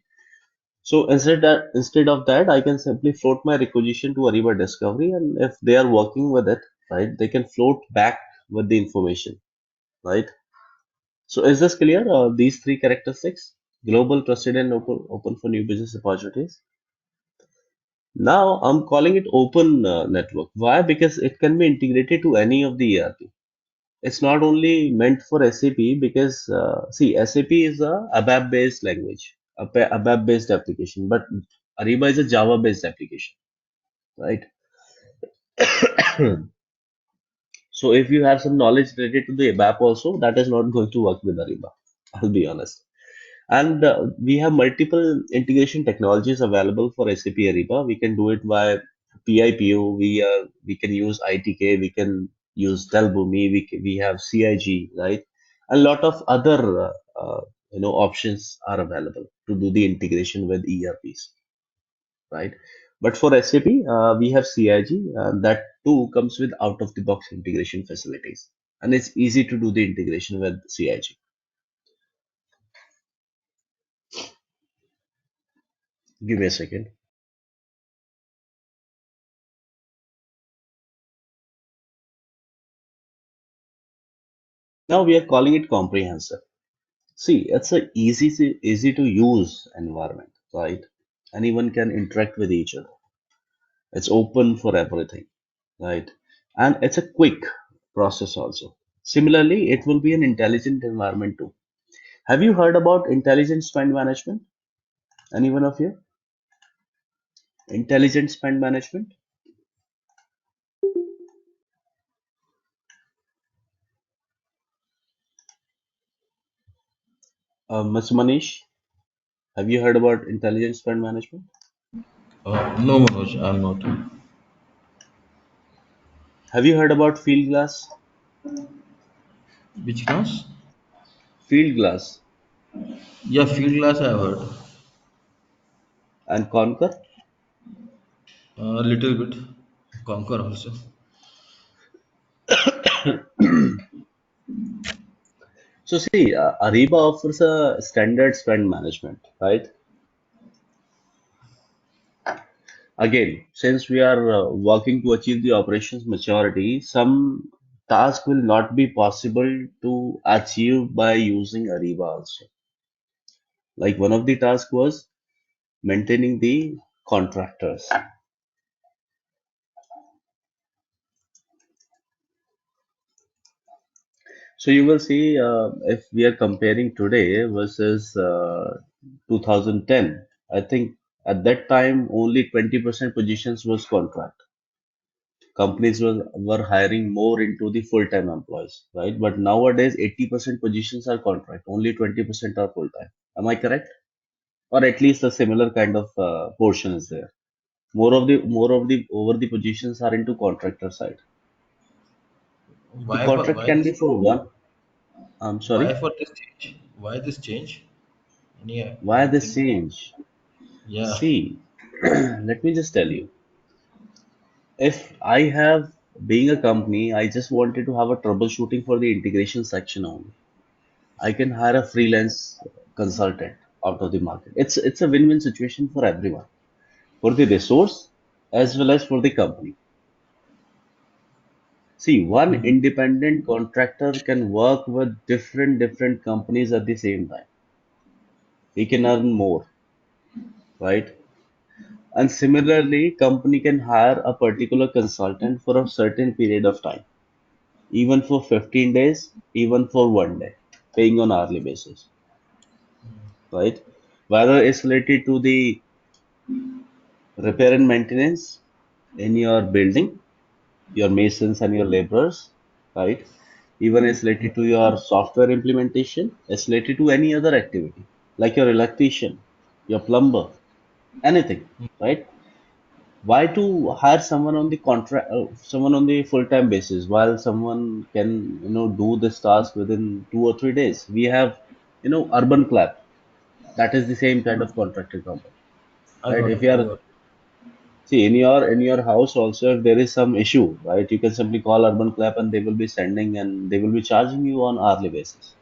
So instead of that, I can simply float my requisition to Ariba Discovery, and if they are working with it, right, they can float back with the information, right? So is this clear? These three characteristics: global, trusted, and open for new business opportunities. Now I'm calling it open network. Why? Because it can be integrated to any of the ERP. It's not only meant for SAP because see, SAP is a ABAP based language, ABAP based application, but Ariba is a Java based application, right? So if you have some knowledge related to the ABAP also, that is not going to work with Ariba. I'll be honest. And we have multiple integration technologies available for SAP Ariba. We can do it by PIPO. We can use ITK. We can use Delbumi. We have CIG, right? A lot of other options are available to do the integration with ERPs, right? But for SAP, we have CIG. That too comes with out of the box integration facilities, and it's easy to do the integration with CIG. Give me a second. Now we are calling it comprehensive. See, it's a easy to use environment, right? Anyone can interact with each other. It's open for everything, right? And it's a quick process also. Similarly, it will be an intelligent environment too. Have you heard about intelligent spend management? Any one of you? Intelligent spend management? Ms. Manish, have you heard about intelligent spend management? No, Manoj, I'm not. Have you heard about field glass? Which class? Field glass Yeah, field class I heard. and Concur? A little bit. Conquer also. So see, Ariba offers a standard spend management, right? Again, since we are working to achieve the operations maturity, some task will not be possible to achieve by using Ariba also. Like one of the tasks was maintaining the contractors. So you will see if we are comparing today versus 2010, I think at that time only 20% positions was contract. Companies were hiring more into the full-time employees, right? But nowadays 80% positions are contract, only 20% are full-time. Am I correct? Or at least a similar kind of portion is there. More of the over the positions are into contractor side. The contract Why can this be for one. I'm why sorry. for this change? Why this change? Why this Anything? change? Yeah. See, let me just tell you. If I have being a company, I just wanted to have a troubleshooting for the integration section only. I can hire a freelance consultant out of the market. It's a win-win situation for everyone, for the resource as well as for the company. See, one independent contractor can work with different companies at the same time. He can earn more, right? And similarly, company can hire a particular consultant for a certain period of time, even for 15 days, even for 1 day, paying on hourly basis, right? Whether it's related to the repair and maintenance in your building, your masons and your laborers, right? Even it's related to your software implementation, it's related to any other activity, like your electrician, your plumber, anything, right? Why to hire someone on the contract, someone on the full-time basis, while someone can, do this task within 2 or 3 days? We have, Urban Clap, that is the same kind of contracted company, I right? got If it. you I are got it. See, in your house also, if there is some issue, right, you can simply call Urban Clap and they will be sending and they will be charging you on hourly basis.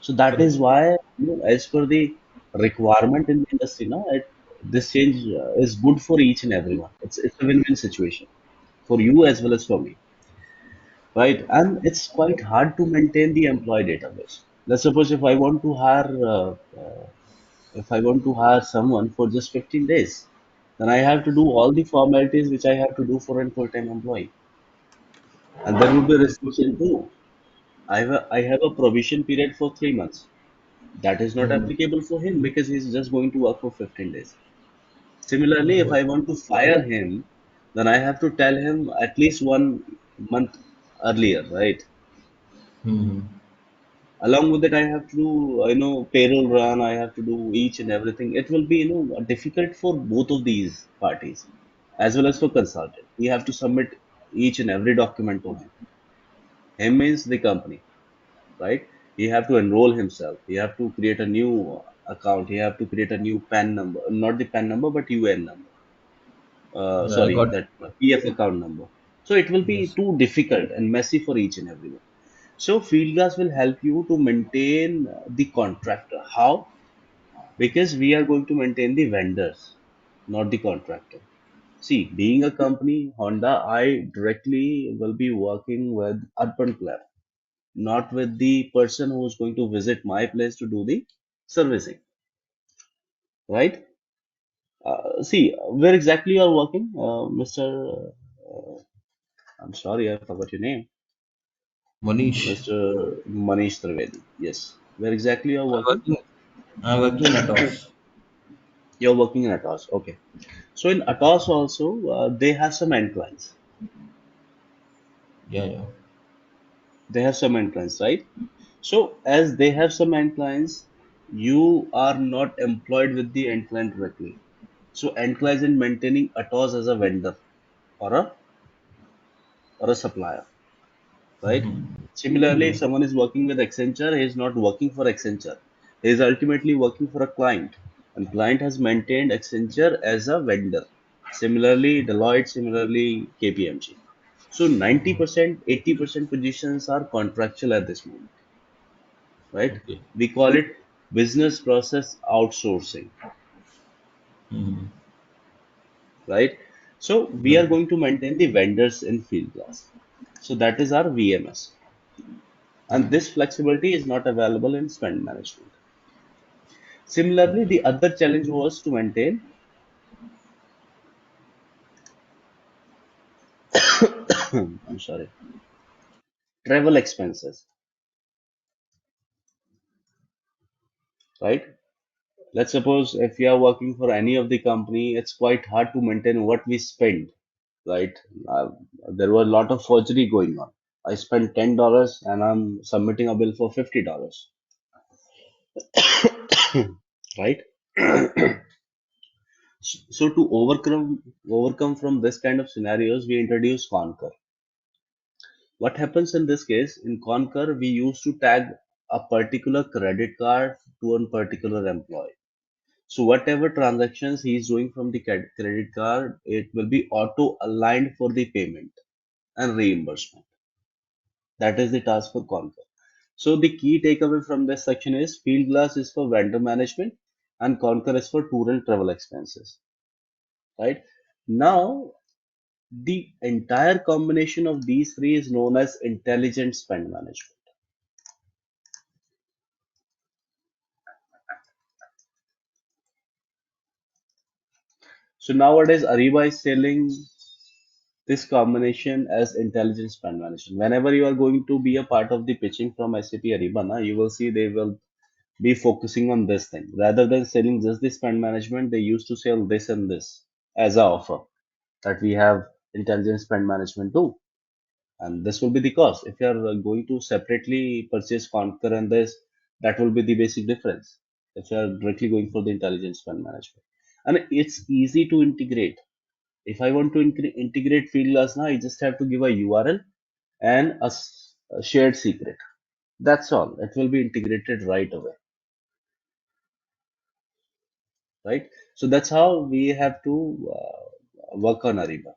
So that is Correct. why, as per the requirement in the industry, now this change is good for each and everyone. It's a win-win situation for you as well as for me, right? And it's quite hard to maintain the employee database. Let's suppose if I want to hire someone for just 15 days, then I have to do all the formalities which I have to do for a full-time employee. And there would be a restriction too. I have a provision period for 3 months. That is not applicable for him because he's just going to work for 15 days. I Similarly, if got I it. want to fire him, then I have to tell him at least 1 month, earlier, right? Hmm. Along with it, I have to do, payroll run. I have to do each and everything. It will be, difficult for both of these parties, as well as for consultant. We have to submit each and every document to him. Him means the company, right? He have to enroll himself. He have to create a new account. He have to create a new PAN number, not the PAN number, but UN number. Yeah, I Sorry, got. that PF account number. So it will be Yes. too difficult and messy for each and everyone. So Fieldglass will help you to maintain the contractor. How? Because we are going to maintain the vendors, not the contractor. See, being a company, Honda, I directly will be working with urban plan, not with the person who is going to visit my place to do the servicing, right? See, where exactly you are working, Mr. I'm sorry, I forgot your name, Manish. Mr. Manish Trivedi. Yes, where exactly you are I'm working? working. I'm working in Atos. You're working in Atos. Okay. So in Atos also, they have some end clients. Yeah, yeah. They have some end clients, right? So as they have some end clients, you are not employed with the end client directly. So end client is maintaining Atos as a vendor or a supplier, right? Similarly, if someone is working with Accenture, he is not working for Accenture. He is ultimately working for a client, and client has maintained Accenture as a vendor. Similarly, Deloitte, similarly KPMG. So 90%, 80% positions are contractual at this moment, right? Okay. We call it business process outsourcing, right? So we Right. are going to maintain the vendors in Fieldglass. So that is our VMS. And this flexibility is not available in spend management. Similarly, Okay. the other challenge was to maintain, I'm sorry, travel expenses, right? Let's suppose if you are working for any of the company, it's quite hard to maintain what we spend, right? Uh, there was a lot of forgery going on. I spent $10 and I'm submitting a bill for $50, right? So to overcome from this kind of scenarios, we introduce Concur. What happens in this case? In Concur, we used to tag a particular credit card to a particular employee. So whatever transactions he is doing from the credit card, it will be auto aligned for the payment and reimbursement. That is the task for Concur. So the key takeaway from this section is Fieldglass is for vendor management and Concur is for tour and travel expenses. Right? Now the entire combination of these three is known as intelligent spend management. So nowadays Ariba is selling this combination as intelligent spend management. Whenever you are going to be a part of the pitching from SAP Ariba, na, you will see they will be focusing on this thing. Rather than selling just the spend management, they used to sell this and this as a offer that we have intelligent spend management too. And this will be the cost. If you are going to separately purchase Concur and this, that will be the basic difference. If you are directly going for the intelligent spend management. And it's easy to integrate. If I want to integrate Fieldglass now, I just have to give a URL and a shared secret. That's all. It will be integrated right away, right? So that's how we have to work on Ariba.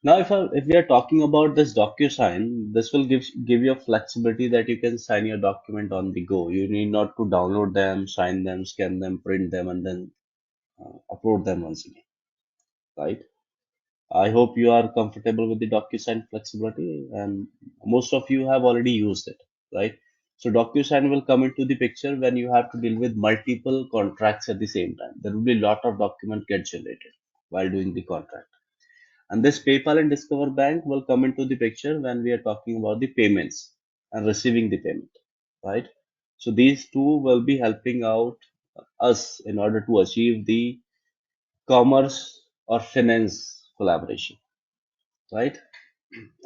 Now, if we are talking about this DocuSign, this will give you a flexibility that you can sign your document on the go. You need not to download them, sign them, scan them, print them, and then upload them once again, right? I hope you are comfortable with the DocuSign flexibility, and most of you have already used it, right? So DocuSign will come into the picture when you have to deal with multiple contracts at the same time. There will be a lot of documents get generated while doing the contract. And this PayPal and Discover Bank will come into the picture when we are talking about the payments and receiving the payment, right? So these two will be helping out us in order to achieve the commerce or finance collaboration. right?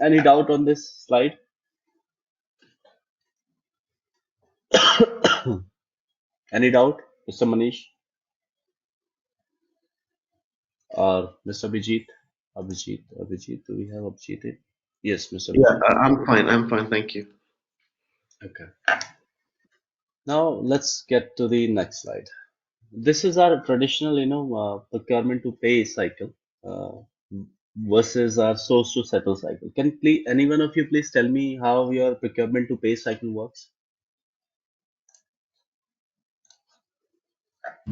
Any doubt on this slide? Any doubt, Mr. Manish or Mr. Abhijit? Abhijit, do we have Abhijit? Yes, Mr. Yeah, Abhijit. I'm fine. I'm fine. Thank you. Okay. Now let's get to the next slide. This is our traditional, procurement to pay cycle uh, versus our source to settle cycle. Can please, any one of you please tell me how your procurement to pay cycle works?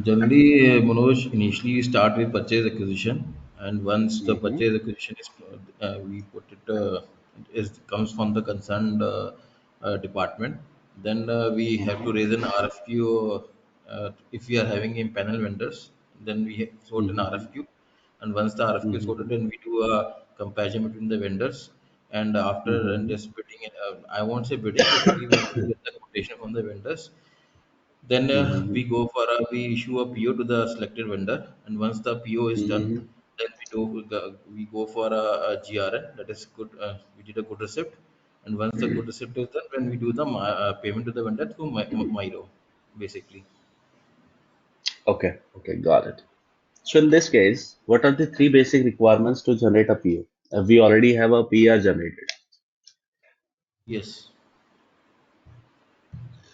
Generally, Manoj, initially we start with purchase acquisition, and once the Mm-hmm. purchase acquisition is, we put it, is comes from the concerned department. Then we have to raise an RFQ. If we are having in panel vendors, then we sort an Mm-hmm. RFQ, and once the RFQ is sorted, Mm-hmm. then we do a comparison between the vendors. And after Mm-hmm. just bidding, I won't say bidding. Basically, once we get the quotation from the vendors, then Mm-hmm. we issue a PO to the selected vendor, and once the PO is done, Mm-hmm. then we go for a GRN, that is good. We did a good receipt, and once the good receipt is done, when we do the payment to the vendor through Miro, basically. Okay, okay, got it. So in this case, what are the three basic requirements to generate a PO? We already have a PR generated. Yes.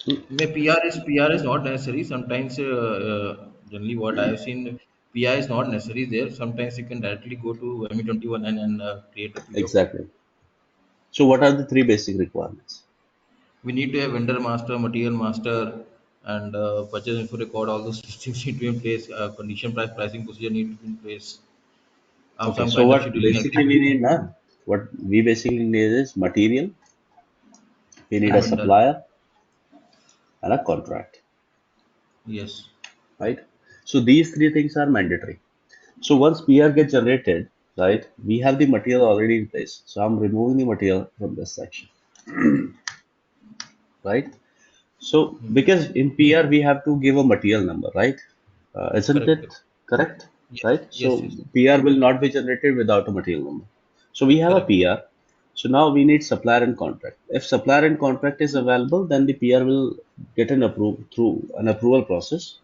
Mm, PR is not necessary. Sometimes, generally, what I have seen, PR is not necessary there. Sometimes you can directly go to ME21 and create a PO. exactly. So what are the three basic requirements? We need to have vendor master, material master, and purchase info record. All those things need to be in place. Condition price pricing procedure need to be in place. Okay, Some so kind of what scheduling basically we need now? What we basically need is material, we need and a vendor. supplier, and a contract, Yes. right? So these three things are mandatory. So once PR gets generated, right, we have the material already in place. So I'm removing the material from this section, right? So because in PR we have to give a material number, right? Isn't Correct. it Correct. correct? Yes. Right? Yes. So Yes. PR will not be generated without a material number. So we have a Correct. PR. So now we need supplier and contract. If supplier and contract is available, then the PR will get an approval process.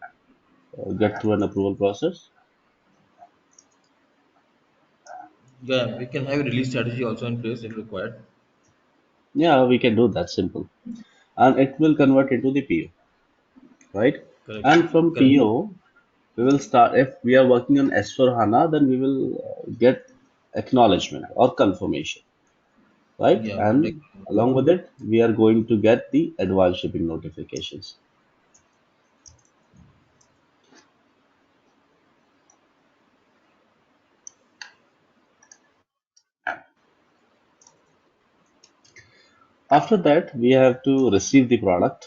Get through an approval process. Yeah, we can have a release strategy also in place if required. Yeah, we can do that simple, and it will convert into the PO, right? Correct. And from Correct. PO, we will start. If we are working on S4 HANA, then we will get acknowledgement or confirmation, right? Yeah. Like, And along with it, we are going to get the advanced shipping notifications. After that, we have to receive the product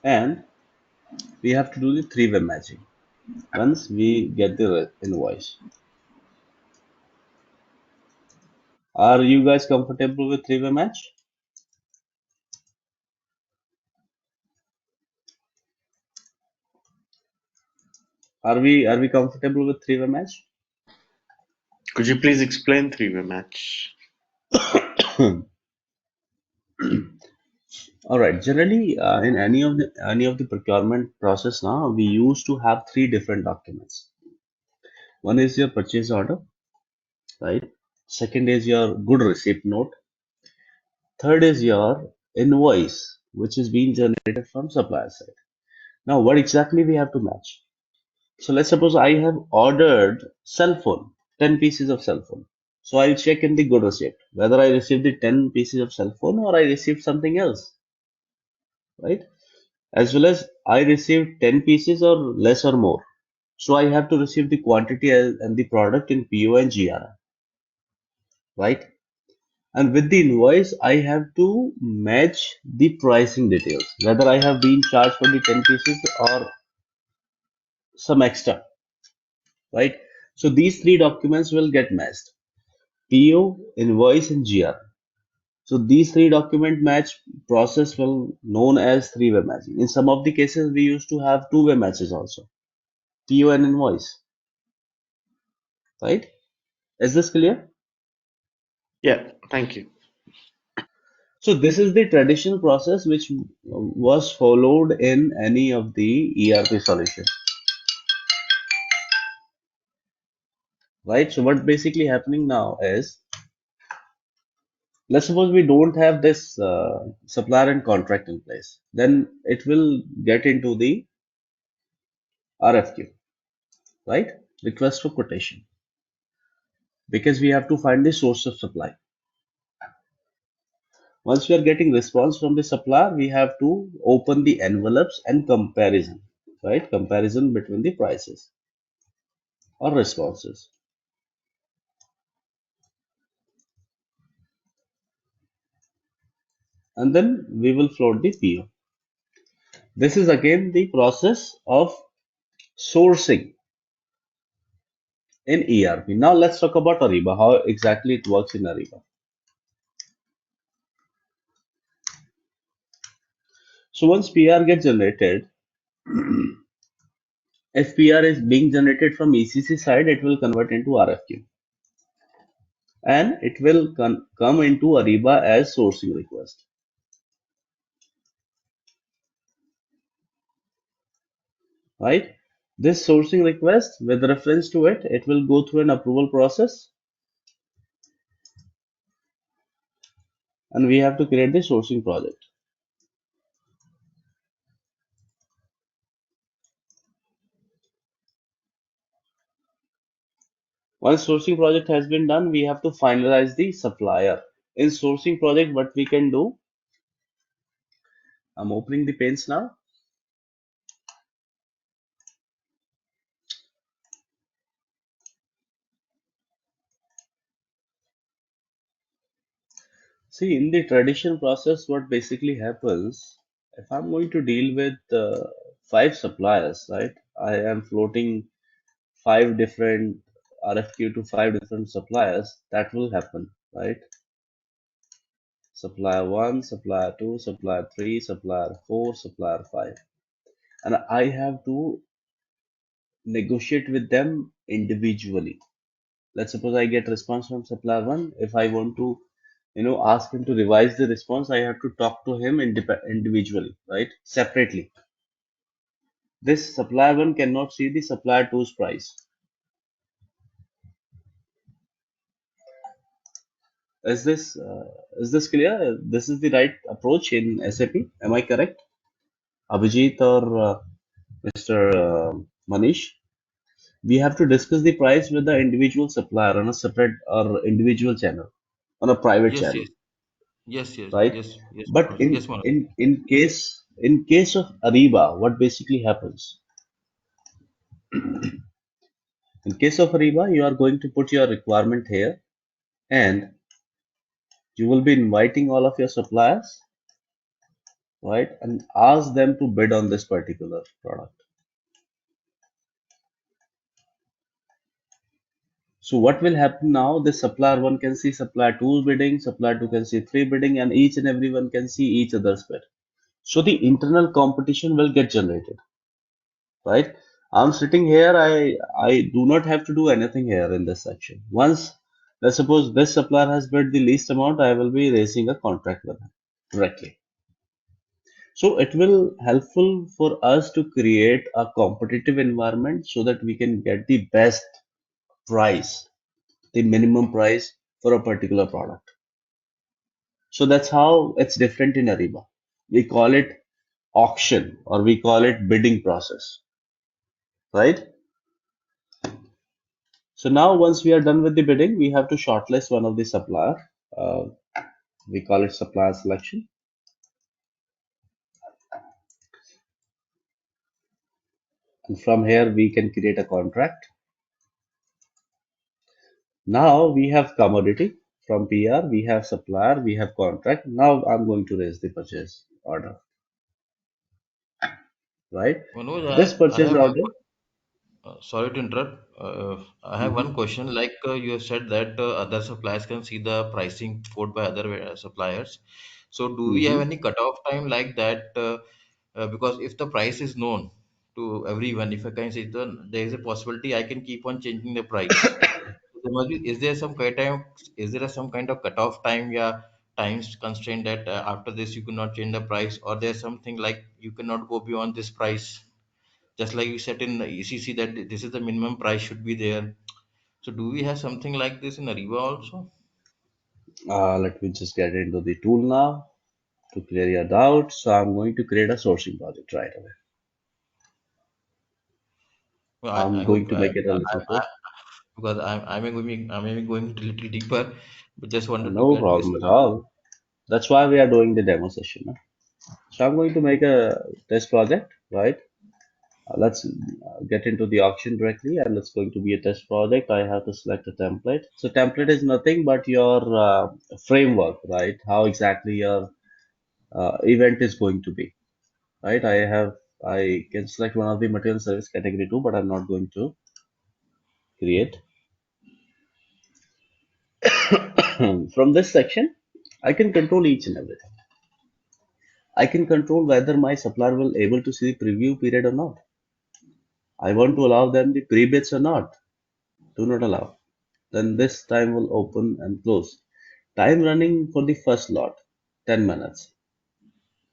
and we have to do the three-way matching once we get the invoice. Are you guys comfortable with three-way match? Are we comfortable with three-way match? Could you please explain three-way match? All right. Generally, in any of the procurement process now, we used to have three different documents. One is your purchase order, right? Second is your good receipt note. Third is your invoice, which is being generated from supplier side. Now, what exactly we have to match? So let's suppose I have ordered cell phone, 10 pieces of cell phone. So I'll check in the good receipt whether I received the 10 pieces of cell phone or I received something else, right? As well as I received 10 pieces or less or more. So I have to receive the quantity and the product in PO and GRM, right? And with the invoice, I have to match the pricing details, whether I have been charged for the 10 pieces or some extra, right? So these three documents will get matched: PO, invoice, and GR. So these three document match process will known as three-way matching. In some of the cases, we used to have two-way matches also, PO and invoice, right? Is this clear? Yeah, thank you. So this is the traditional process which was followed in any of the ERP solution, right? So what basically happening now is, let's suppose we don't have this supplier and contract in place, then it will get into the RFQ, right? Request for quotation, because we have to find the source of supply. Once we are getting response from the supplier, we have to open the envelopes and comparison, right? Comparison between the prices or responses. And then we will float the PO. This is again the process of sourcing in ERP. Now let's talk about Ariba, how exactly it works in Ariba. So once PR gets generated, if PR is being generated from ECC side, it will convert into RFQ and it will come into Ariba as sourcing request, right? This sourcing request, with reference to it, it will go through an approval process and we have to create the sourcing project. Once sourcing project has been done, we have to finalize the supplier. In sourcing project, what we can do, I'm opening the panes now. See, in the traditional process, what basically happens, if I'm going to deal with 5 suppliers, right? I am floating 5 different RFQ to 5 different suppliers, that will happen, right? Supplier 1, supplier 2, supplier 3, supplier 4, supplier 5. And I have to negotiate with them individually. Let's suppose I get response from supplier 1. If I want to, ask him to revise the response, I have to talk to him individually, right? Separately. This supplier 1 cannot see the supplier two's price. Is this clear? This is the right approach in SAP. Am I correct? Abhijit or Mr. Manish? We have to discuss the price with the individual supplier on a separate or individual channel, on a private Yes, channel, yes, yes, yes, right? yes, yes, But Manoj. Yes, Manoj. in case of Ariba, what basically happens? In case of Ariba, you are going to put your requirement here, and you will be inviting all of your suppliers, right, and ask them to bid on this particular product. So what will happen now? The supplier one can see supplier two's bidding, supplier two can see three bidding, and each and everyone can see each other's bid. So the internal competition will get generated, right? I'm sitting here, I do not have to do anything here in this section. Once, let's suppose this supplier has bid the least amount, I will be raising a contract with him directly. So it will helpful for us to create a competitive environment so that we can get the best price, the minimum price for a particular product. So that's how it's different in Ariba. We call it auction or we call it bidding process, right? So now once we are done with the bidding, we have to shortlist one of the supplier. Uh, we call it supplier selection. And from here, we can create a contract. Now we have commodity. From PR, we have supplier, we have contract. Now I'm going to raise the purchase order, right? Manoj, This I purchase have one. order. Sorry to interrupt. I have one Mhm, question. Like you have said that other suppliers can see the pricing quote by other suppliers. So, do we have mhm. any cutoff time like that? Because if the price is known to everyone, if I can say, then there is a possibility I can keep on changing the price. is there some is there some kind of cutoff time, yeah, times constraint that after this you cannot change the price, or there's something like you cannot go beyond this price, just like you said in the ECC that this is the minimum price should be there. So do we have something like this in Ariba also? Let me just get into the tool now to clear your doubts. So I'm going to create a sourcing project right away. Well, I I'm going hope to make it a little I quick. because I'm going a little deeper, but just wanted to No get this. problem at all. That's why we are doing the demo session. Huh? So I'm going to make a test project, right? Let's get into the auction directly, and it's going to be a test project. I have to select a template. So template is nothing but your framework, right? How exactly your event is going to be, right? I can select one of the material service category too, but I'm not going to create. From this section, I can control each and everything. I can control whether my supplier will able to see the preview period or not. I want to allow them the pre-bids or not. Do not allow. Then this time will open and close. Time running for the first lot, 10 minutes.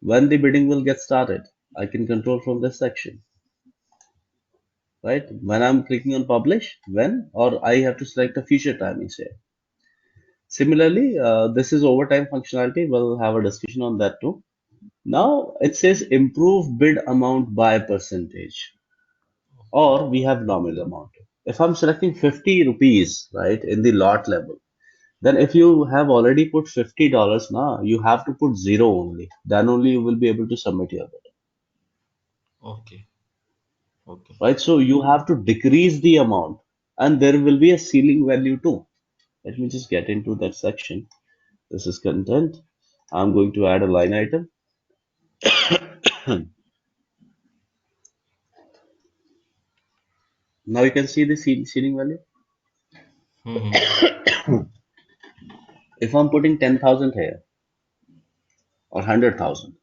When the bidding will get started, I can control from this section, right? When I'm clicking on publish, when, or I have to select a future timing here. Similarly, this is overtime functionality. We'll have a discussion on that too. Now it says improve bid amount by percentage, or we have nominal amount. If I'm selecting 50 rupees, right, in the lot level, then if you have already put $50 now, you have to put zero only. Then only you will be able to submit your bid, Okay, okay, right? So you have to decrease the amount, and there will be a ceiling value too. Let me just get into that section. This is content. I'm going to add a line item. Now you can see the ceiling value. mm-hmm. If I'm putting 10,000 here or 100,000,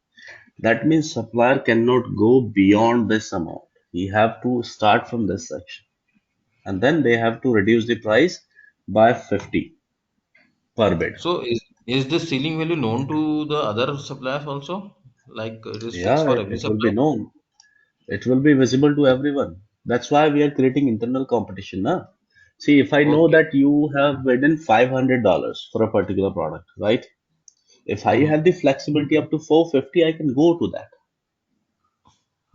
that means supplier cannot go beyond this amount. He have to start from this section, and then they have to reduce the price by 50 per bid. So is this ceiling value known to the other suppliers also? Like it is fixed Yeah, for it, every it will be supplier? known. It will be visible to everyone. That's why we are creating internal competition. Now, see, if I know Okay. that you have bidden $500 for a particular product, right? If I Mm-hmm. have the flexibility up to 450, I can go to that.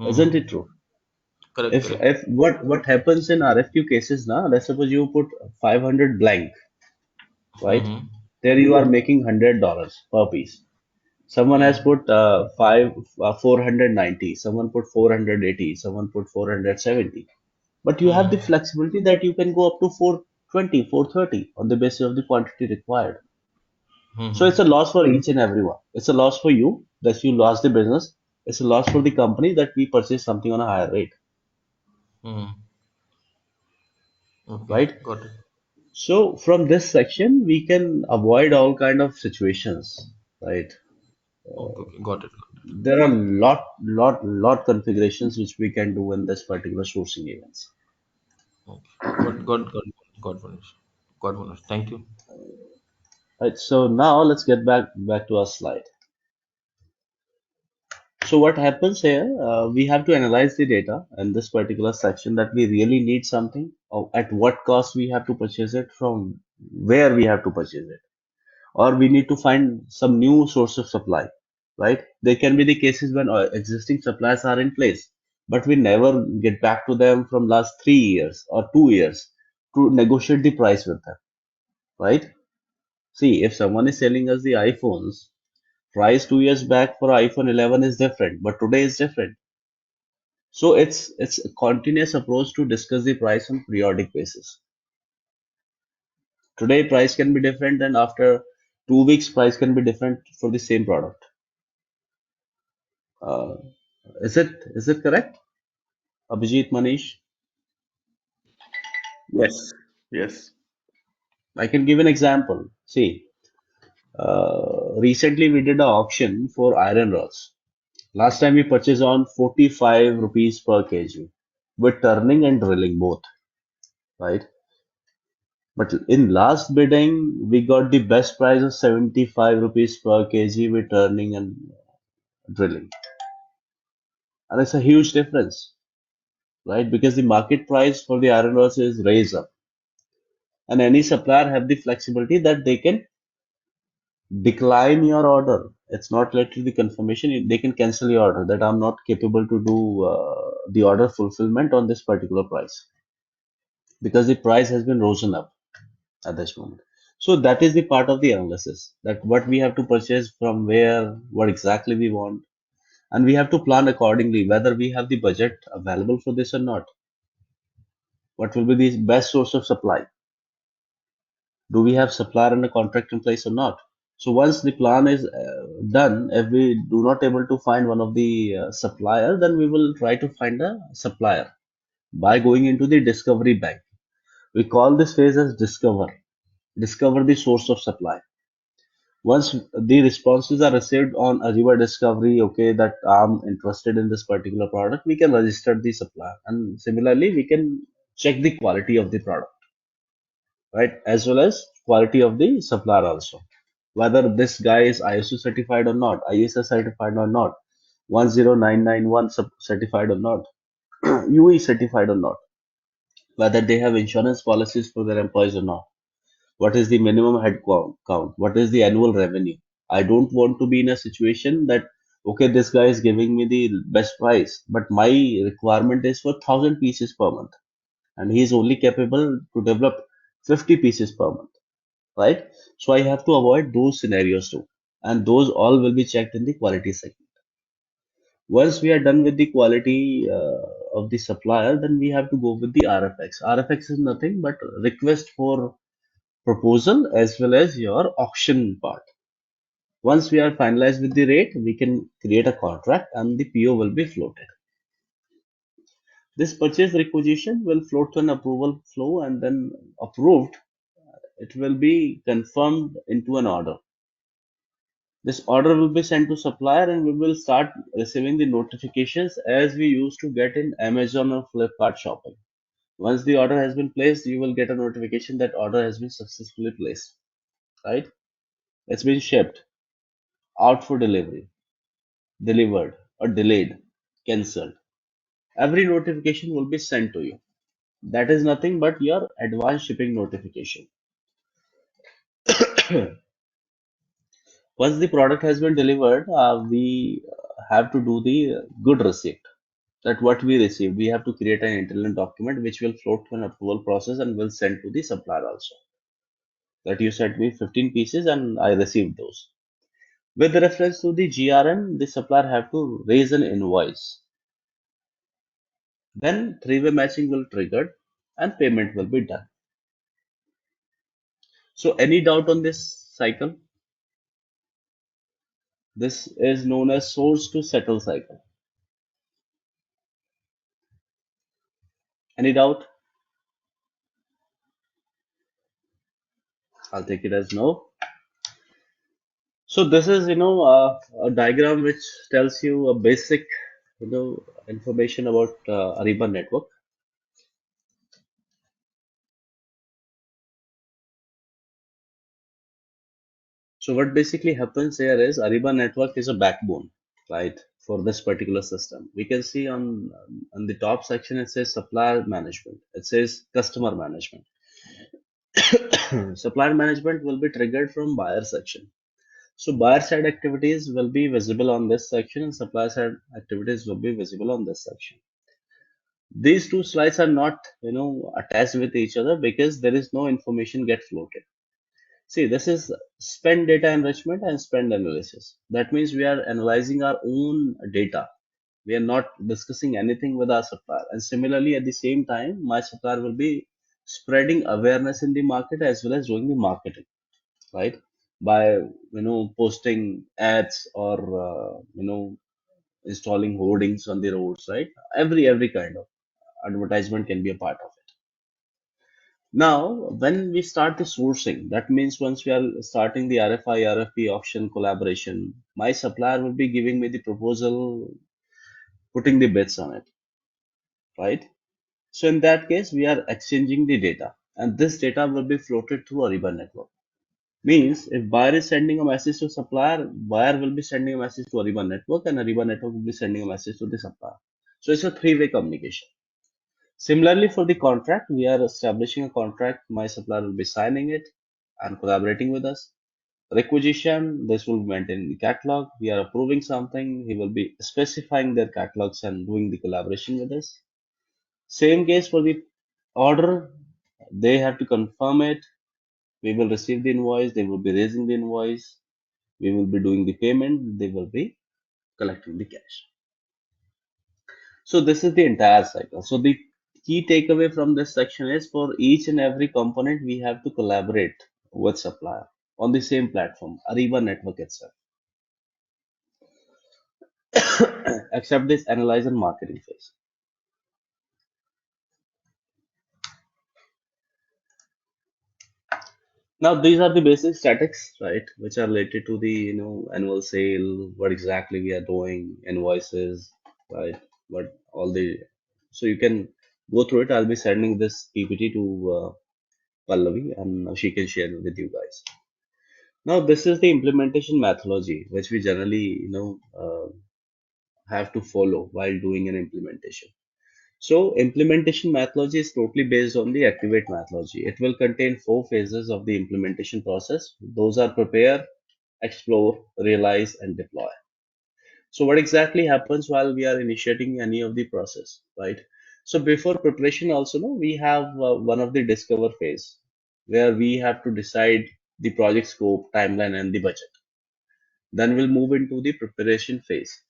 Isn't it Mm-hmm. true? Correct, correct. If what happens in RFQ cases now, let's suppose you put 500 blank, right? Mm-hmm. There you are making $100 per piece. Someone has Mm-hmm. put 490, someone put 480, someone put 470. But you have the Mm-hmm. flexibility that you can go up to 420, 430 on the basis of the quantity required. So it's a Mm-hmm. loss for each and everyone. It's a loss for you that you lost the business. It's a loss for the company that we purchased something on a higher rate, Mm-hmm. Okay, right? got it. So from this section, we can avoid all kind of situations, right? Okay, okay, got it. There are lot configurations which we can do in this particular sourcing events. Okay. Got finished. Got finished. Thank you. Right. So now let's get back to our slide. So what happens here? We have to analyze the data in this particular section that we really need something, or at what cost we have to purchase it, from where we have to purchase it, or we need to find some new source of supply, right? There can be the cases when existing suppliers are in place, but we never get back to them from last 3 years or 2 years to negotiate the price with them, right? See, if someone is selling us the iPhones, price 2 years back for iPhone 11 is different, but today is different. So it's a continuous approach to discuss the price on periodic basis. Today price can be different, and after 2 weeks price can be different for the same product. Uh, is it correct, Abhijit, Manish? Yes. Yes. I can give an example. See, recently we did an auction for iron rods. Last time we purchased on 45 rupees per kg with turning and drilling both, right? But in last bidding, we got the best price of 75 rupees per kg with turning and drilling. And it's a huge difference, right? Because the market price for the iron ores is raised up. And any supplier have the flexibility that they can decline your order. It's not related to the confirmation. They can cancel your order that I'm not capable to do the order fulfillment on this particular price because the price has been risen up at this moment. So that is the part of the analysis that what we have to purchase from where, what exactly we want, and we have to plan accordingly whether we have the budget available for this or not. What will be the best source of supply? Do we have supplier and a contract in place or not? So once the plan is done, if we do not able to find one of the supplier, then we will try to find a supplier by going into the discovery bank. We call this phase as discover the source of supply. Once the responses are received on Ariba discovery, okay, that I'm interested in this particular product, we can register the supplier, and similarly we can check the quality of the product, right, as well as quality of the supplier also, whether this guy is ISO certified or not, ISO certified or not, 10991 certified or not, UE certified or not, whether they have insurance policies for their employees or not, what is the minimum head count, what is the annual revenue. I don't want to be in a situation that okay, this guy is giving me the best price, but my requirement is for 1,000 pieces per month, and he is only capable to develop 50 pieces per month, right? So I have to avoid those scenarios too, and those all will be checked in the quality segment. Once we are done with the quality of the supplier, then we have to go with the RFX. RFX is nothing but request for proposal as well as your auction part. Once we are finalized with the rate, we can create a contract and the PO will be floated. This purchase requisition will float to an approval flow, and then approved, it will be confirmed into an order. This order will be sent to supplier and we will start receiving the notifications as we used to get in Amazon or Flipkart shopping. Once the order has been placed, you will get a notification that order has been successfully placed, right? It's been shipped, out for delivery, delivered, or delayed, cancelled. Every notification will be sent to you. That is nothing but your advanced shipping notification. Once the product has been delivered, we have to do the good receipt. That what we received, we have to create an intelligent document which will float to an approval process and will send to the supplier also. That you sent me 15 pieces and I received those. With reference to the GRN, the supplier have to raise an invoice. Then three-way matching will trigger and payment will be done. So any doubt on this cycle? This is known as source to settle cycle. Any doubt? I'll take it as no. So this is, a diagram which tells you a basic, information about Ariba network. So what basically happens here is Ariba network is a backbone, right, for this particular system. We can see on the top section it says supplier management. It says customer management. Supplier management will be triggered from buyer section. So buyer side activities will be visible on this section and supplier side activities will be visible on this section. These two slides are not, attached with each other because there is no information get floated. See, this is spend data enrichment and spend analysis. That means we are analyzing our own data. We are not discussing anything with our supplier. And similarly, at the same time, my supplier will be spreading awareness in the market as well as doing the marketing, right? By posting ads or installing hoardings on the roads, right? Every kind of advertisement can be a part of it. Now, when we start the sourcing, that means once we are starting the RFI, RFP auction collaboration, my supplier will be giving me the proposal, putting the bids on it, right? So in that case, we are exchanging the data. and this data will be floated through Ariba network. Means if buyer is sending a message to supplier, buyer will be sending a message to Ariba network, and Ariba network will be sending a message to the supplier. So it's a three-way communication. Similarly, for the contract, we are establishing a contract. My supplier will be signing it and collaborating with us. Requisition, this will be maintaining the catalog. We are approving something. He will be specifying their catalogs and doing the collaboration with us. Same case for the order. They have to confirm it. We will receive the invoice. They will be raising the invoice. We will be doing the payment. They will be collecting the cash. So this is the entire cycle. So the key takeaway from this section is for each and every component, we have to collaborate with supplier on the same platform, Ariba network itself, except this analyze and marketing phase. Now these are the basic statics, right, which are related to the annual sale, what exactly we are doing, invoices, right, what all the. So you can go through it. I'll be sending this PPT to Pallavi, and she can share it with you guys. Now, this is the implementation methodology which we generally, have to follow while doing an implementation. So, implementation methodology is totally based on the activate methodology. It will contain four phases of the implementation process. Those are prepare, explore, realize, and deploy. So, what exactly happens while we are initiating any of the process, right? So, before preparation, also, no, we have one of the discover phase where we have to decide the project scope, timeline, and the budget. Then we'll move into the preparation phase.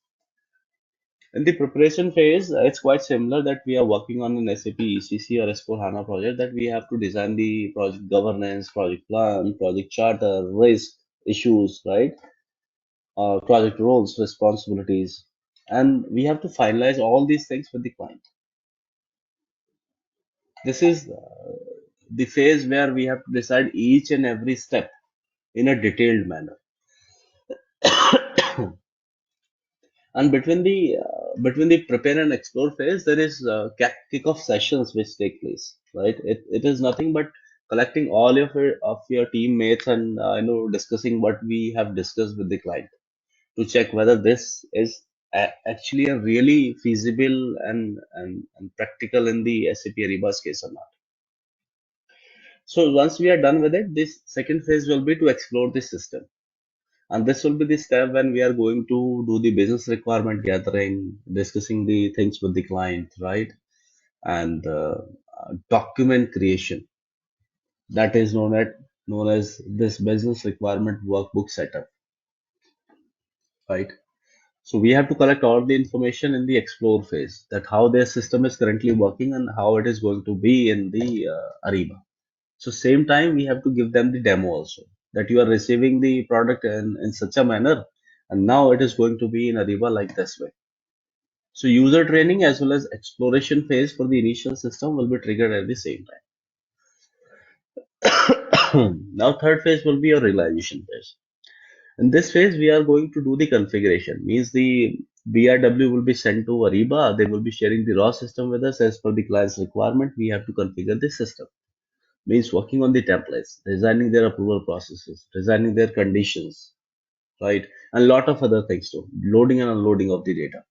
In the preparation phase, it's quite similar that we are working on an SAP ECC or S4HANA project, that we have to design the project governance, project plan, project charter, risk, issues, right? Project roles, responsibilities, and we have to finalize all these things with the client. This is the phase where we have to decide each and every step in a detailed manner. And between the prepare and explore phase, there is kickoff sessions which take place. Right, it is nothing but collecting all of your teammates and discussing what we have discussed with the client to check whether this is actually a really feasible and practical in the SAP Ariba's case or not. So once we are done with it, this second phase will be to explore the system. And this will be the step when we are going to do the business requirement gathering, discussing the things with the client, right? And document creation. That is known as this business requirement workbook setup, right? So we have to collect all the information in the explore phase, that how their system is currently working and how it is going to be in the Ariba. So same time we have to give them the demo also, that you are receiving the product in such a manner, and now it is going to be in Ariba like this way. So user training as well as exploration phase for the initial system will be triggered at the same time. Now third phase will be your realization phase. In this phase, we are going to do the configuration. Means the BRW will be sent to Ariba. They will be sharing the raw system with us as per the client's requirement. We have to configure the system. Means working on the templates, designing their approval processes, designing their conditions, right? And a lot of other things too. Loading and unloading of the data,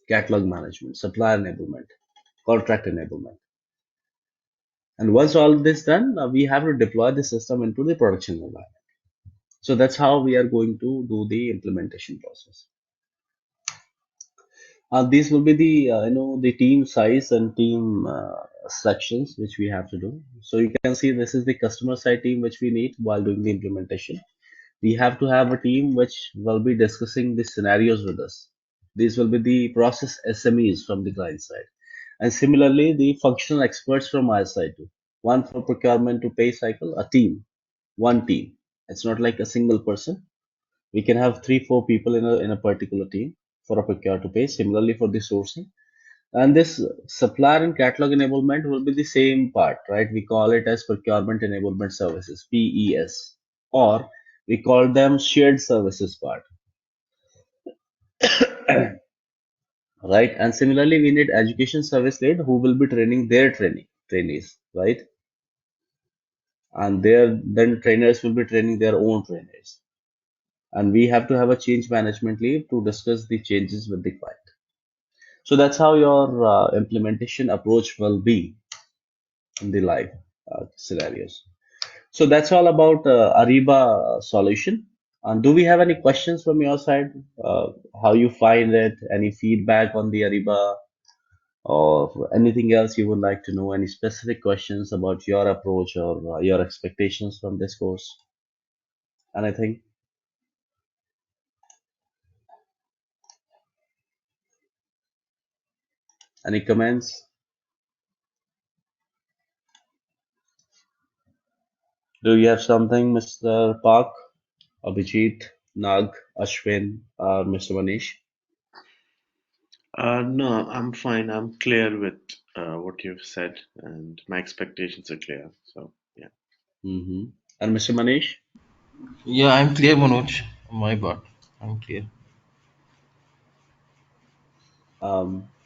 catalog management, supplier enablement, contract enablement. And once all this done, we have to deploy the system into the production environment. So that's how we are going to do the implementation process. These will be the the team size and team sections which we have to do. So you can see this is the customer side team which we need while doing the implementation. We have to have a team which will be discussing the scenarios with us. These will be the process SMEs from the client side, and similarly the functional experts from our side too. One for procurement to pay cycle, a team, one team. It's not like a single person. We can have 3 4 people in a particular team for a procure to pay. Similarly for the sourcing, and this supplier and catalog enablement will be the same part, right? We call it as procurement enablement services, PES, or we call them shared services part, right? And similarly, we need education service lead who will be training their trainees, right? and there then trainers will be training their own trainers, and we have to have a change management leave to discuss the changes with the client. So that's how your implementation approach will be in the live scenarios. So that's all about Ariba solution. And do we have any questions from your side? How you find it? Any feedback on the Ariba, or anything else you would like to know? Any specific questions about your approach or your expectations from this course? Anything? Any comments? Do you have something, Mr. Park, Abhijit, Nag, Ashwin, or Mr. Manish? No, I'm fine. I'm clear with what you've said, and my expectations are clear. So, yeah. Mm-hmm. And Mr. Manish? Yeah, I'm clear, Manoj. My bad. I'm clear.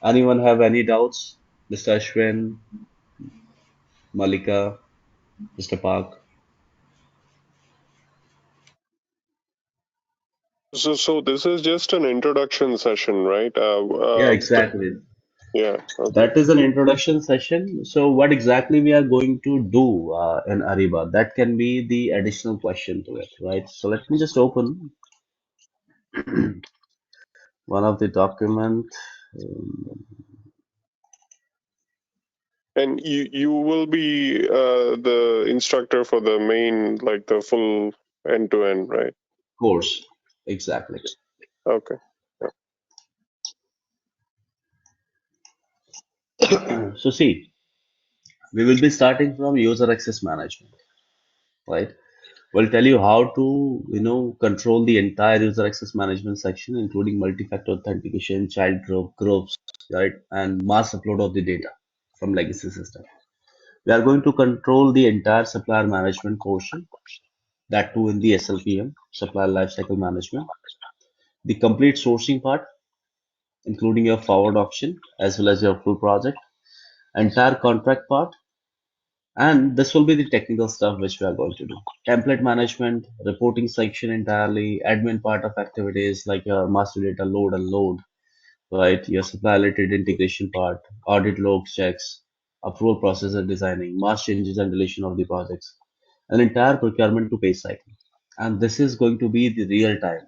Anyone have any doubts? Mr. Ashwin, Malika, Mr. Park? So this is just an introduction session, right? Yeah, exactly. Yeah. Okay. That is an introduction session. So, what exactly we are going to do in Ariba? That can be the additional question to it, right? So, let me just open one of the document. Um, And you will be the instructor for the main, like the full end to end, right? course, exactly. Okay. So, see, we will be starting from user access management, right? We'll tell you how to, control the entire user access management section, including multi-factor authentication, child groups, right, and mass upload of the data from legacy system. We are going to control the entire supplier management portion, that too in the SLPM, supplier lifecycle management, the complete sourcing part, including your forward auction as well as your full project, entire contract part, and this will be the technical stuff which we are going to do. Template management, reporting section entirely, admin part of activities like your master data load and load, right? Your supply related integration part, audit logs checks, approval process and designing, mass changes and deletion of the projects, an entire procurement to pay cycle. And this is going to be the real time.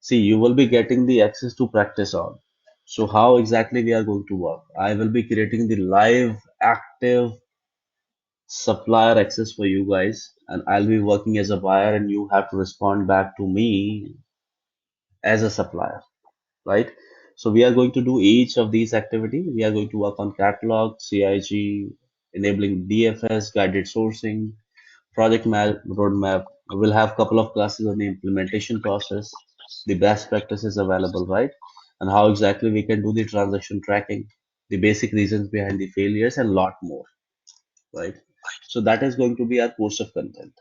See, you will be getting the access to practice on. So how exactly we are going to work? I will be creating the live active supplier access for you guys, and I'll be working as a buyer, and you have to respond back to me as a supplier, right? So we are going to do each of these activity. We are going to work on catalog, CIG, enabling DFS, guided sourcing, project roadmap. We'll have couple of classes on the implementation process, the best practices available, right? And how exactly we can do the transaction tracking, the basic reasons behind the failures, and lot more, right? So that is going to be our course of content.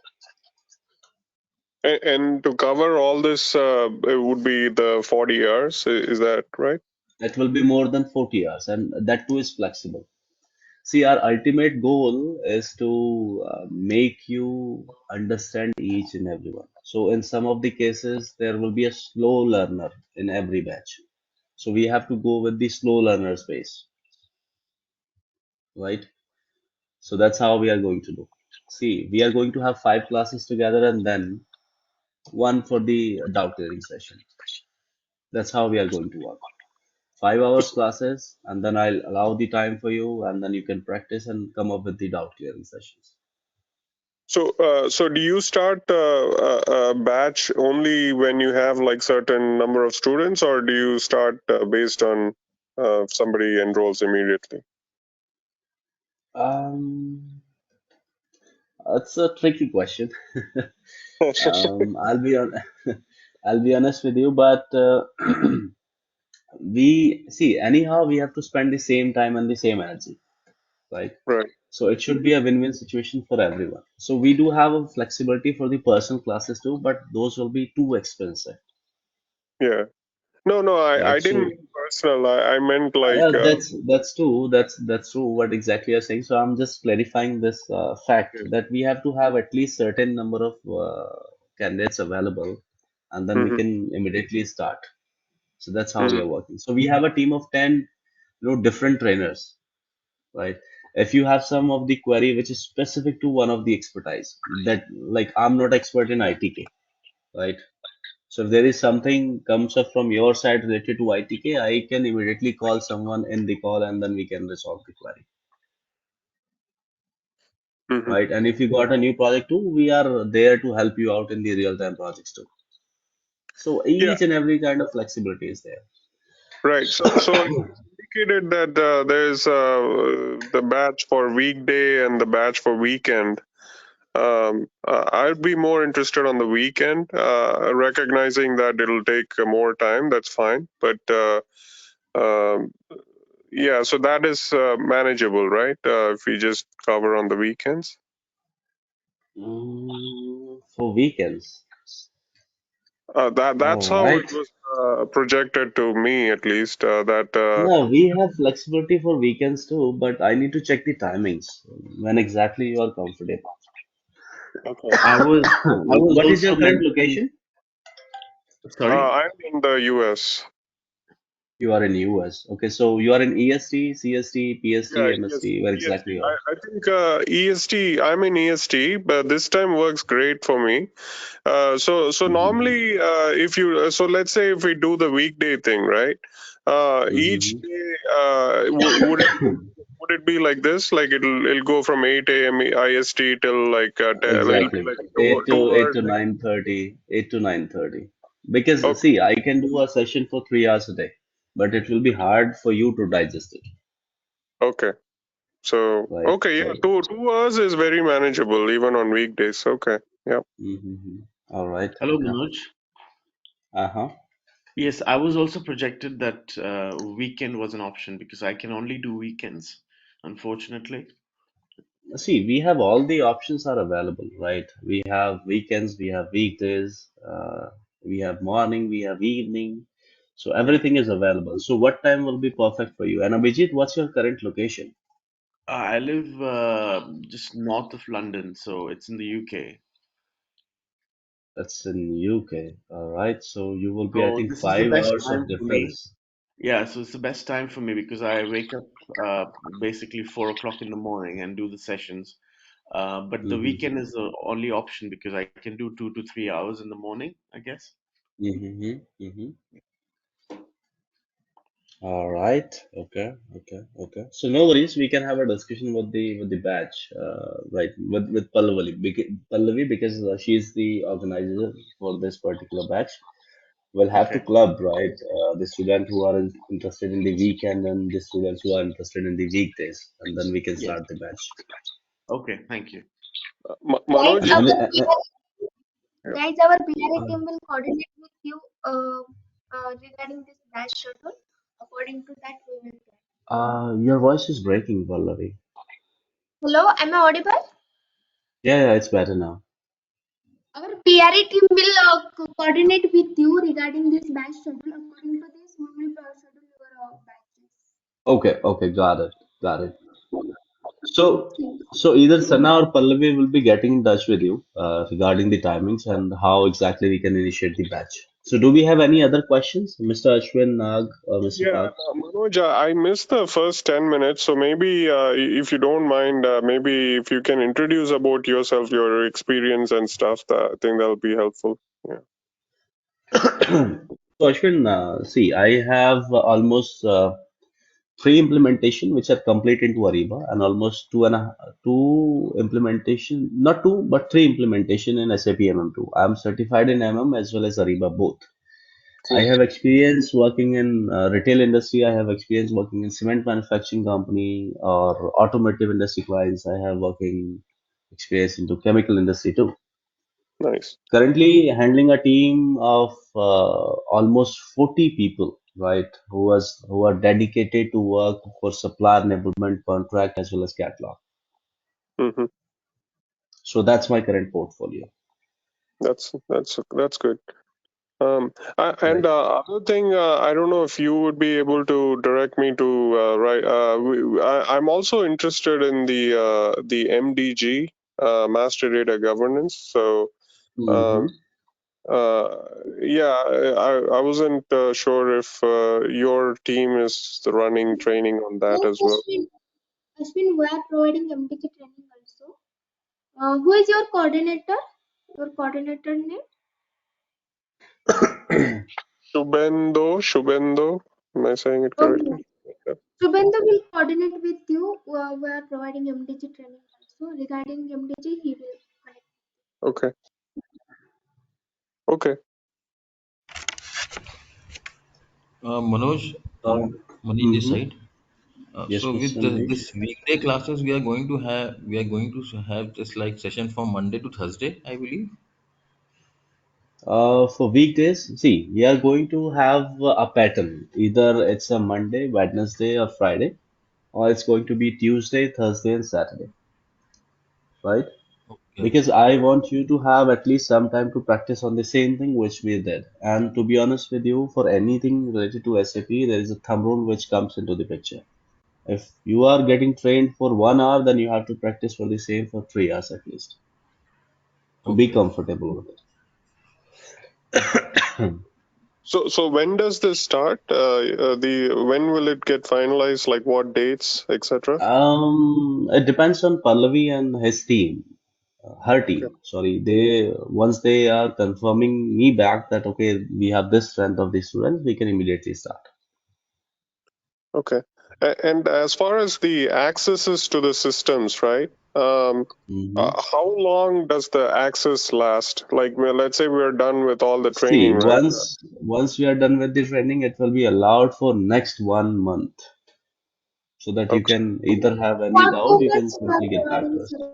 And to cover all this, it would be the 40 hours. Is that right? That will be more than 40 hours, and that too is flexible. See, our ultimate goal is to make you understand each and every one. So, in some of the cases, there will be a slow learner in every batch. So, we have to go with the slow learner space, right? So, that's how we are going to do. See, we are going to have 5 classes together and then one for the doubt clearing session. That's how we are going to work. 5 hours classes, and then I'll allow the time for you, and then you can practice and come up with the doubt clearing sessions. So do you start a batch only when you have like certain number of students, or do you start based on somebody enrolls immediately? Um, it's a tricky question. I'll be on, I'll be honest with you, but we see anyhow we have to spend the same time and the same energy, right? Right. So it should be a win-win situation for everyone. So we do have a flexibility for the personal classes too, but those will be too expensive. Yeah. No, I right? didn't So mean personal. I meant like, yeah, that's true. That's true. What exactly you're saying. So I'm just clarifying this fact that we have to have at least certain number of candidates available, and then we hmm can immediately start. So that's how we hmm are working. So we have a team of 10, different trainers, right? If you have some of the query which is specific to one of the expertise, that like I'm not expert in ITK, right? So if there is something comes up from your side related to ITK, I can immediately call someone in the call and then we can resolve the query, hmm right? And if you got a new project too, we are there to help you out in the real-time projects too. So yeah, each and every kind of flexibility is there. right. So you indicated that there's the batch for weekday and the batch for weekend. I'd be more interested on the weekend, recognizing that it'll take more time. That's fine, but um, yeah, so that is manageable, right? If we just cover on the weekends. For weekends. That's All how it right. was projected to me, at least. That No, we have flexibility for weekends too, but I need to check the timings when exactly you are comfortable. Okay. I was What is your also current mentioning. location? Sorry. I'm in the US. You are in US. Okay, so you are in EST, CST, Yeah, PST, MST. Where EST. exactly you are? I think EST. I'm in EST, but this time works great for me. So Mm-hmm. normally, if you so let's say if we do the weekday thing, right? Each Mm-hmm. day, would it be like this? Like it'll go from 8 a.m. IST till like it'll be Exactly. like Eight two to eight hours. to 9:30. 8 to 9:30. Because Okay, see, I can do a session for 3 hours a day, but it will be hard for you to digest it, okay. So right? okay, yeah, So, 2 hours is very manageable even on weekdays. Okay, yeah. mm-hmm. All right. Hello, Okay. Manoj. Uh-huh. Yes, I was also projected that weekend was an option because I can only do weekends, unfortunately. See, we have all the options are available, right? We have weekends, we have weekdays, we have morning, we have evening. So Yeah. everything is available. So what time will be perfect for you? And Abhijit, what's your current location? I live just north of London, so it's in the UK. That's in UK. All right. So you will be, I So think, this is the five best hours time of for me. difference. Yeah, so it's the best time for me because I wake up basically 4 o'clock in the morning and do the sessions. But the Mm-hmm. weekend is the only option because I can do 2 to 3 hours in the morning, I guess. Mm-hmm. Mm-hmm. All right. Okay. Okay. Okay. So no worries. We can have a discussion with the batch, right? With Pallavi because she is the organizer for this particular batch. We'll have to Okay. club, right? The students who are interested in the weekend and the students who are interested in the weekdays, and then we can Yes. start the batch. Okay. Thank you. Guys, Manoj, And, yeah. our PRA team will coordinate with you regarding this batch schedule. According to that, we will plan. your voice is breaking, Pallavi. Hello, am I audible? Yeah, yeah, it's better now. Our PRA team will coordinate with you regarding this batch schedule. According to this, we will schedule your batches. Okay, okay, got it, got it. So, Okay. so either Sana or Pallavi will be getting in touch with you regarding the timings and how exactly we can initiate the batch. So, do we have any other questions, Mr. Ashwin, Nag, or Mr. Yeah, Park? Manoj, I missed the first 10 minutes, so maybe if you don't mind, maybe if you can introduce about yourself, your experience and stuff, I think that'll be helpful. Yeah. So, Ashwin, see, I have almost three implementation which are complete into Ariba and almost two implementation, not two, but three implementation in SAP MM2. I am certified in MM as well as Ariba both. I Cool. have experience working in retail industry. I have experience working in cement manufacturing company or automotive industry clients. I have working experience into chemical industry too. Nice. Currently handling a team of almost 40 people, right? Who are dedicated to work for supplier enablement contract as well as catalog. hmm So that's my current portfolio. That's good. And Right. other thing, I don't know if you would be able to direct me to right. I'm also interested in the MDG, Master Data Governance. So, Mm-hmm. um, uh, yeah, I wasn't sure if your team is running training on that Yes, as well. Ashwin, we are providing MTK training also. Who is your coordinator? Your coordinator name? Shubendo, am I saying it Okay. correctly? Yeah. Subhendu will coordinate with you. We are providing MDG training also. Regarding MDG, he will connect. Okay. Okay. Manoj, Um, Manish this mm-hmm. side. Yes, So with Mr. Manish. this weekday classes, we are going to have just like session from Monday to Thursday, I believe. For weekdays, see, we are going to have a pattern. Either it's a Monday, Wednesday, or Friday, or it's going to be Tuesday, Thursday, and Saturday, right? Okay, Because I want you to have at least some time to practice on the same thing which we did. And to be honest with you, for anything related to SAP, there is a thumb rule which comes into the picture. If you are getting trained for 1 hour, then you have to practice for the same for 3 hours at least to be okay. comfortable with it. So when does this start? The when will it get finalized? Like what dates, etc. It depends on Pallavi and his team, her Okay. team. Sorry, they once they are confirming me back that okay, we have this strength of the students, we can immediately start. Okay. And as far as the accesses to the systems, right? Hmm. How long does the access last? Like, well, let's say we're done with all the training, See, right? once we are done with the training, it will be allowed for next 1 month, so that you Okay. can either have any For doubt, two you can months, we are simply get back to providing us. service.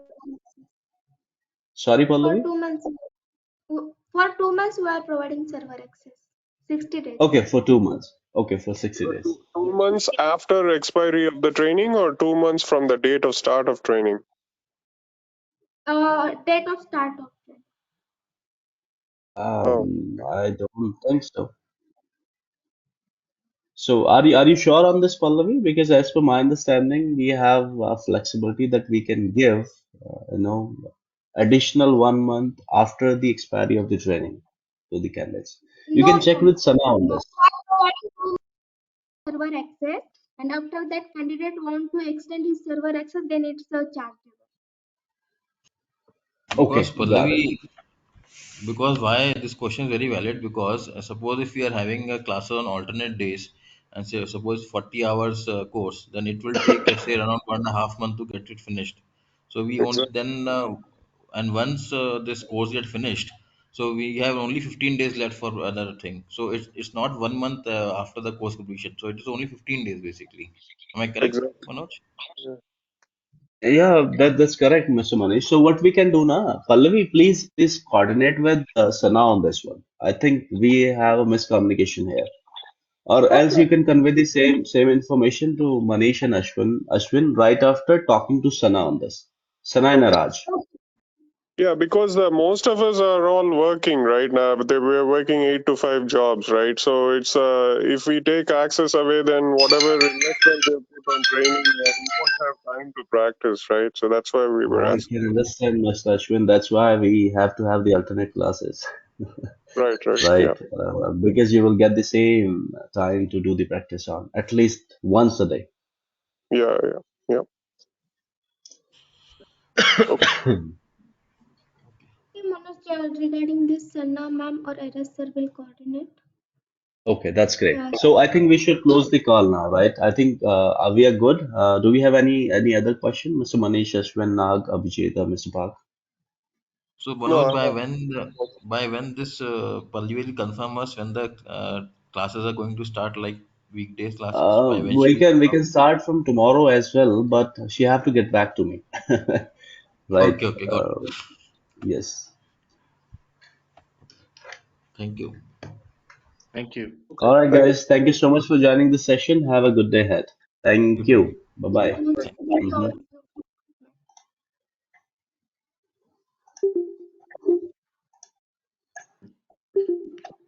Sorry, For Pallavi. 2 months, for 2 months, we are providing server access. 60 days. Okay, for 2 months. Okay, for 60 So days. two months after expiry of the training, or 2 months from the date of start of training? Date of start of training. Oh, I don't think so. So are you sure on this, Pallavi? Because as per my understanding, we have flexibility that we can give, additional 1 month after the expiry of the training to the candidates. You No, can check no, with Sana no. on We this. are providing server access, and after that, candidate want to extend his server access, then it's a charge. Because Okay, got it. Pallavi, because why this question is very valid, because suppose if we are having a class on alternate days and say suppose 40 hours course, then it will take let's say around 1.5 months to get it finished. So we exactly. won't then and once this course get finished, so we have only 15 days left for another thing. So it's not 1 month after the course completion, so it is only 15 days basically. Am I correct, Exactly. Manoj? Yeah. Yeah, that's correct, Mr. Manish. So what we can do now, Pallavi, please coordinate with Sana on this one. I think we have a miscommunication here. Or else Okay. you can convey the same information to Manish and Ashwin right after talking to Sana on this. Sana and Okay. Raj. Yeah, because most of us are all working right now, but we're working 8 to 5 jobs, right? So it's if we take access away, then whatever investment we put on training, we won't have time to practice, right? So that's why we were I asking. can understand, Mr. Ashwin. That's why we have to have the alternate classes, Right, right. Yeah, right? Because you will get the same time to do the practice on at least once a day. yeah, yeah, yeah. Okay. Okay, Manoj, regarding this, Sanna ma'am or Eras sir will coordinate. Okay, that's great. Uh, So I think we should close the call now, right? I think we are good. Do we have any other question, Mr. Manish, Ashwin, Nag, Abhijit, or Mr. Park? So No, Manoj, by when this Palli will confirm us when the classes are going to start, like weekdays classes, by when she We will can we confirm? can start from tomorrow as well, but she have to get back to me, right? Okay, okay, got it. Yes. Thank you. Thank you. okay. All right, Thank you. guys. Thank you so much for joining the session. Have a good day ahead. You Thank too. you. Bye bye. Thank Hmm.